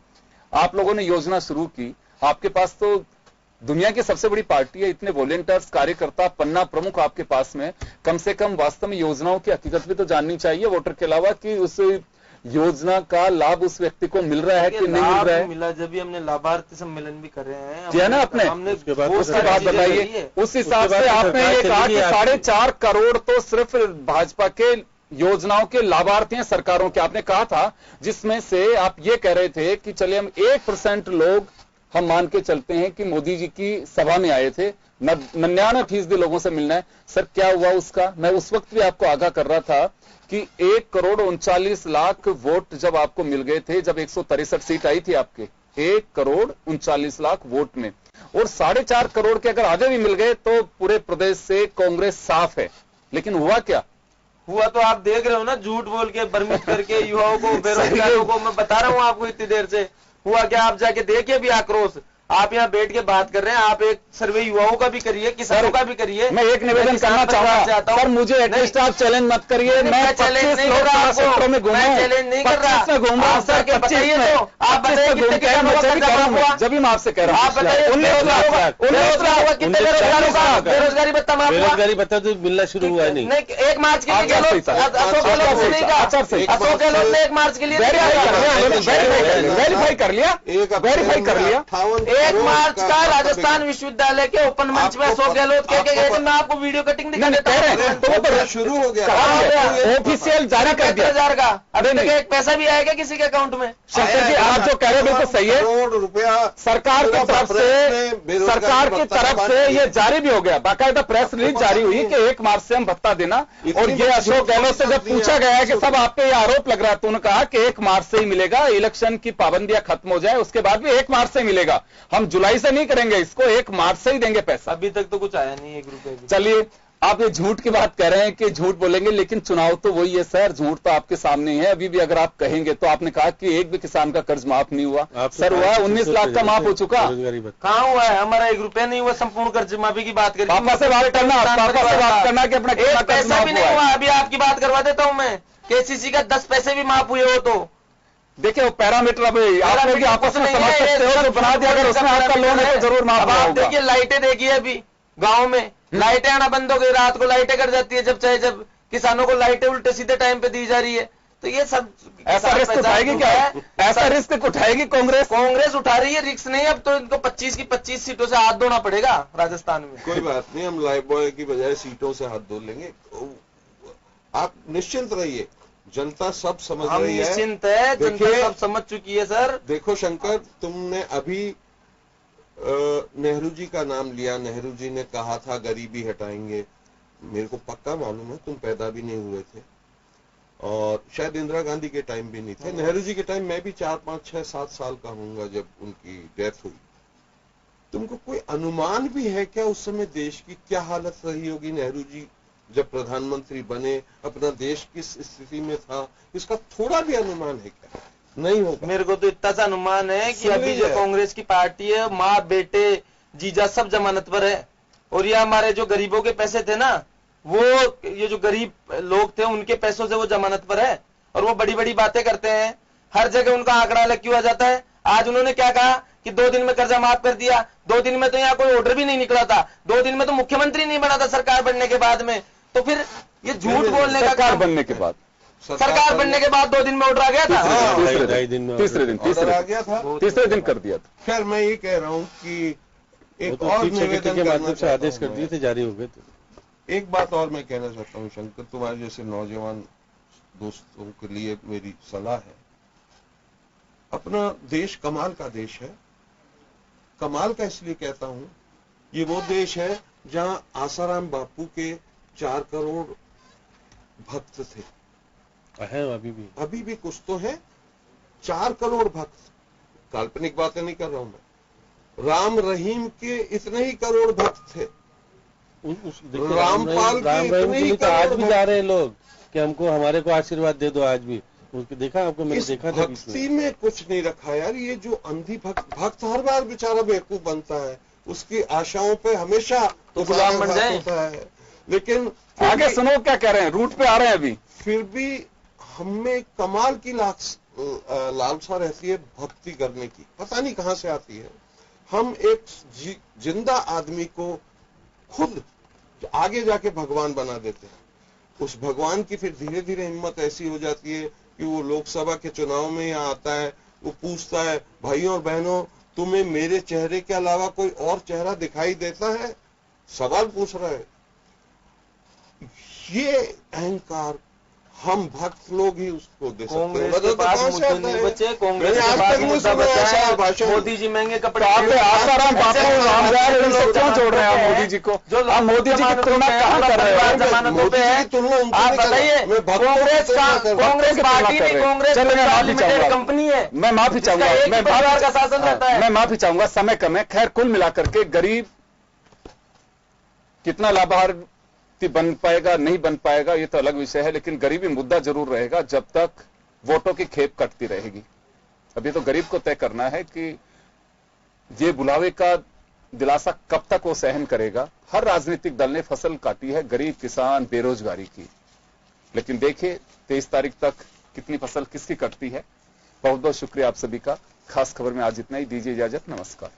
आप लोगों ने योजना शुरू की, आपके पास तो दुनिया की सबसे बड़ी पार्टी है, इतने वॉलेंटियर्स कार्यकर्ता पन्ना प्रमुख आपके पास में, कम से कम वास्तव में योजनाओं की हकीकत भी तो जाननी चाहिए वोटर के अलावा, कि उस योजना का लाभ उस व्यक्ति को मिल रहा है कि नहीं मिल रहा है। मिला जब भी हमने लाभार्थी सम्मेलन भी कर रहे हैं, जी है ना, अपने उसके बाद बताइए। उस हिसाब से आपने ये कहा कि 4.5 करोड़ तो सिर्फ भाजपा के योजनाओं के लाभार्थी हैं सरकारों के, आपने कहा था, जिसमें से आप ये कह रहे थे कि चलिए हम 1% लोग हम मान के चलते हैं कि मोदी जी की सभा में आए थे, 99% लोगों से मिलना है। सर क्या हुआ उसका? मैं उस वक्त भी आपको आगाह कर रहा था कि 1,39,00,000 वोट जब आपको मिल गए थे, जब 163 सीट आई थी आपके, 1,39,00,000 वोट में, और 4.5 करोड़ के अगर आगे भी मिल गए तो पूरे प्रदेश से कांग्रेस साफ है। लेकिन हुआ क्या? हुआ तो आप देख रहे हो ना, झूठ बोल के भ्रमित करके युवाओं को, बेरोजगारों को। मैं बता रहा हूं आपको इतनी देर से, हुआ क्या आप जाके देखिए भी आक्रोश। आप यहाँ बैठ के बात कर रहे हैं, आप एक सर्वे युवाओं का भी करिए, किसानों का भी करिए। मैं एक निवेदन करना चाहता हूं सर, मुझे एटलीस्ट आप चैलेंज मत करिए। मैं चैलेंज नहीं कर रहा आपको, मैं चैलेंज नहीं कर रहा, घूम रहा हूं सर, बताइए तो आप बताइए जब भी मैं आपसे कह रहा हूं, आप बताइए बेरोजगारी भत्ता माफ हुआ? बेरोजगारी भत्ता तो मिलना शुरू हुआ है नहीं। 1 मार्च के लिए अशोक गहलोत ने नहीं कहा, अशोक गहलोत ने 1 मार्च के लिए वेरीफाई कर लिया, वेरीफाई कर लिया। 1 मार्च का राजस्थान विश्वविद्यालय के ओपन मंच में अशोक गहलोत कह के गए थे। मैं आपको वीडियो कटिंग दिखा देता हूं, तो शुरू हो गया, ऑफिशियल जारी कर दिया। 70,000 का अभी तक एक पैसा भी आएगा किसी के अकाउंट में? शंकर जी आप जो कह रहे हो बिल्कुल सही है, करोड़ रुपया सरकार की तरफ से सरकार की तरफ से ये जारी भी हो गया, बाकायदा प्रेस रिलीज जारी हुई कि 1 मार्च से हम भत्ता देना। और ये अशोक गहलोत से जब पूछा गया है कि सब आप पे ये आरोप लग रहा है, तो उन्होंने कहा कि 1 मार्च से ही मिलेगा, इलेक्शन की पाबंदियां खत्म हो जाए उसके बाद भी 1 मार्च से मिलेगा, हम जुलाई से नहीं करेंगे इसको, 1 मार्च से ही देंगे पैसा। अभी तक तो कुछ आया नहीं 1 रुपए। चलिए, आप ये झूठ की बात कह रहे हैं कि झूठ बोलेंगे, लेकिन चुनाव तो वही है सर, झूठ तो आपके सामने ही है। अभी भी अगर आप कहेंगे तो आपने कहा कि एक भी किसान का कर्ज माफ नहीं हुआ, सर हुआ 19 लाख का माफ हो चुका, कहाँ हुआ है? हमारा 1 रुपया नहीं हुआ। संपूर्ण कर्ज माफी की बात करिए, पापा से बात करना, पापा से बात करना कि अपना एक पैसा भी नहीं हुआ। अभी आपकी बात करवा देता हूँ मैं, केसीसी का 10 पैसे भी माफ हुए हो तो देखिए वो पैरामीटर अब आप लोग आपस में समझ सकते हो, जो बना दिया, अगर उसमें आपका लोन है तो जरूर माफ होगा। आप देखिए लाइटें देखिए, अभी गाँव में लाइटें आना बंद हो गई, रात को लाइटें कट जाती है, जब चाहे जब किसानों को लाइटें उल्टे सीधे टाइम पे दी जा रही है। तो ये सब ऐसा रिस्क उठाएगी क्या? ऐसा रिस्क उठाएगी कांग्रेस? कांग्रेस उठा रही है रिस्क नहीं। अब तो इनको 25 की 25 सीटों से हाथ धोना पड़ेगा राजस्थान में। कोई बात नहीं, हम लाइफ बॉय की बजाय सीटों से हाथ धो लेंगे, आप निश्चिंत रहिए, जनता सब समझ रही है। निश्चिंत है, जनता सब समझ चुकी है सर। देखो शंकर, तुमने अभी नेहरू जी का नाम लिया, नेहरू जी ने कहा था गरीबी हटाएंगे, मेरे को पक्का मालूम है तुम पैदा भी नहीं हुए थे और शायद इंदिरा गांधी के टाइम भी नहीं थे। नेहरू जी के टाइम मैं भी 4, 5, 6, 7 साल का होऊंगा जब उनकी डेथ हुई। तुमको कोई अनुमान भी है क्या उस समय देश की क्या हालत रही होगी? नेहरू जी जब प्रधानमंत्री बने अपना देश किस स्थिति में था, इसका थोड़ा भी अनुमान है क्या? नहीं होगा। मेरे को तो इतना सा अनुमान है कि अभी जो कांग्रेस की पार्टी है, माँ बेटे जीजा सब जमानत पर है, और ये हमारे जो गरीबों के पैसे थे ना, वो ये जो गरीब लोग थे उनके पैसों से वो जमानत पर है, और वो बड़ी बड़ी बातें करते हैं, हर जगह उनका आंकड़ा अलग क्यों आ जाता है। आज उन्होंने क्या कहा कि 2 दिन में कर्जा माफ कर दिया, 2 दिन में तो यहाँ कोई ऑर्डर भी नहीं निकला था, 2 दिन में तो मुख्यमंत्री नहीं बना था सरकार बनने के बाद में। तो फिर ये झूठ बोलने का सरकार बनने के बाद, सरकार बनने के बाद 2 दिन में ऑर्डर आ गया था। तीसरे दिन कर दिया था। खैर मैं ये कह रहा हूँ कि एक और निवेदन के माध्यम से आदेश कर दिए थे, जारी हो गए थे। एक बात और मैं कहना चाहता हूँ शंकर, तुम्हारे जैसे नौजवान दोस्तों के लिए मेरी सलाह है, अपना देश कमाल का देश है। कमाल का इसलिए कहता हूं, ये वो देश है जहां आसाराम बापू के 4 करोड़ भक्त थे, है अभी भी कुछ तो है। 4 करोड़ भक्त, काल्पनिक बातें नहीं कर रहा हूं मैं। राम रहीम के इतने ही करोड़ भक्त थे, रामपाल के इतने ही करोड़। आज भी जा रहे हैं लोग कि हमको, हमारे को आशीर्वाद दे दो। आज भी देखा आपको, मैंने देखा था। भक्ति में कुछ नहीं रखा यार। ये जो अंधी भक्त हर बार बेचारा बेवकूफ बनता है, उसकी आशाओं पे हमेशा तो गुलाम बन जाए होता है। लेकिन आगे सुनो क्या कह रहे हैं, रूट पे आ रहे हैं अभी। फिर भी हमें कमाल की लालसा रहती है भक्ति करने की, पता नहीं कहां से आती है। हम एक जिंदा आदमी को खुद आगे जाके भगवान बना देते हैं। उस भगवान की फिर धीरे धीरे हिम्मत ऐसी हो जाती है कि वो लोकसभा के चुनाव में यहाँ आता है, वो पूछता है, भाइयों और बहनों तुम्हें मेरे चेहरे के अलावा कोई और चेहरा दिखाई देता है? सवाल पूछ रहा है। ये अहंकार हम भक्त लोग ही उसको दे सकते हैं। कांग्रेस के पास मुद्दे नहीं बचे, कांग्रेस के पास मुद्दा बचा है। मोदी जी महंगे कपड़े, आसाराम बापू रामलाल क्यों जोड़ रहे हैं मोदी जी को? जो आप मोदी जी की तुलना कहां कर रहे हैं? जमानतों पे है, आप बताइए। कांग्रेस पार्टी नहीं, कांग्रेस लिमिटेड कंपनी है। मैं माफी चाहूंगा, मैं परिवार का शासन रहता है। मैं माफी चाहूंगा, समय कम है। खैर कुल मिलाकर के गरीब कितना लाभार्थी बन पाएगा नहीं बन पाएगा ये तो अलग विषय है, लेकिन गरीबी मुद्दा जरूर रहेगा जब तक वोटों की खेप कटती रहेगी। अभी तो गरीब को तय करना है कि ये बुलावे का दिलासा कब तक वो सहन करेगा। हर राजनीतिक दल ने फसल काटी है गरीब, किसान, बेरोजगारी की, लेकिन देखिए 23 तारीख तक कितनी फसल किसकी कटती है। बहुत बहुत शुक्रिया आप सभी का। खास खबर में आज इतना ही, दीजिए इजाजत, नमस्कार।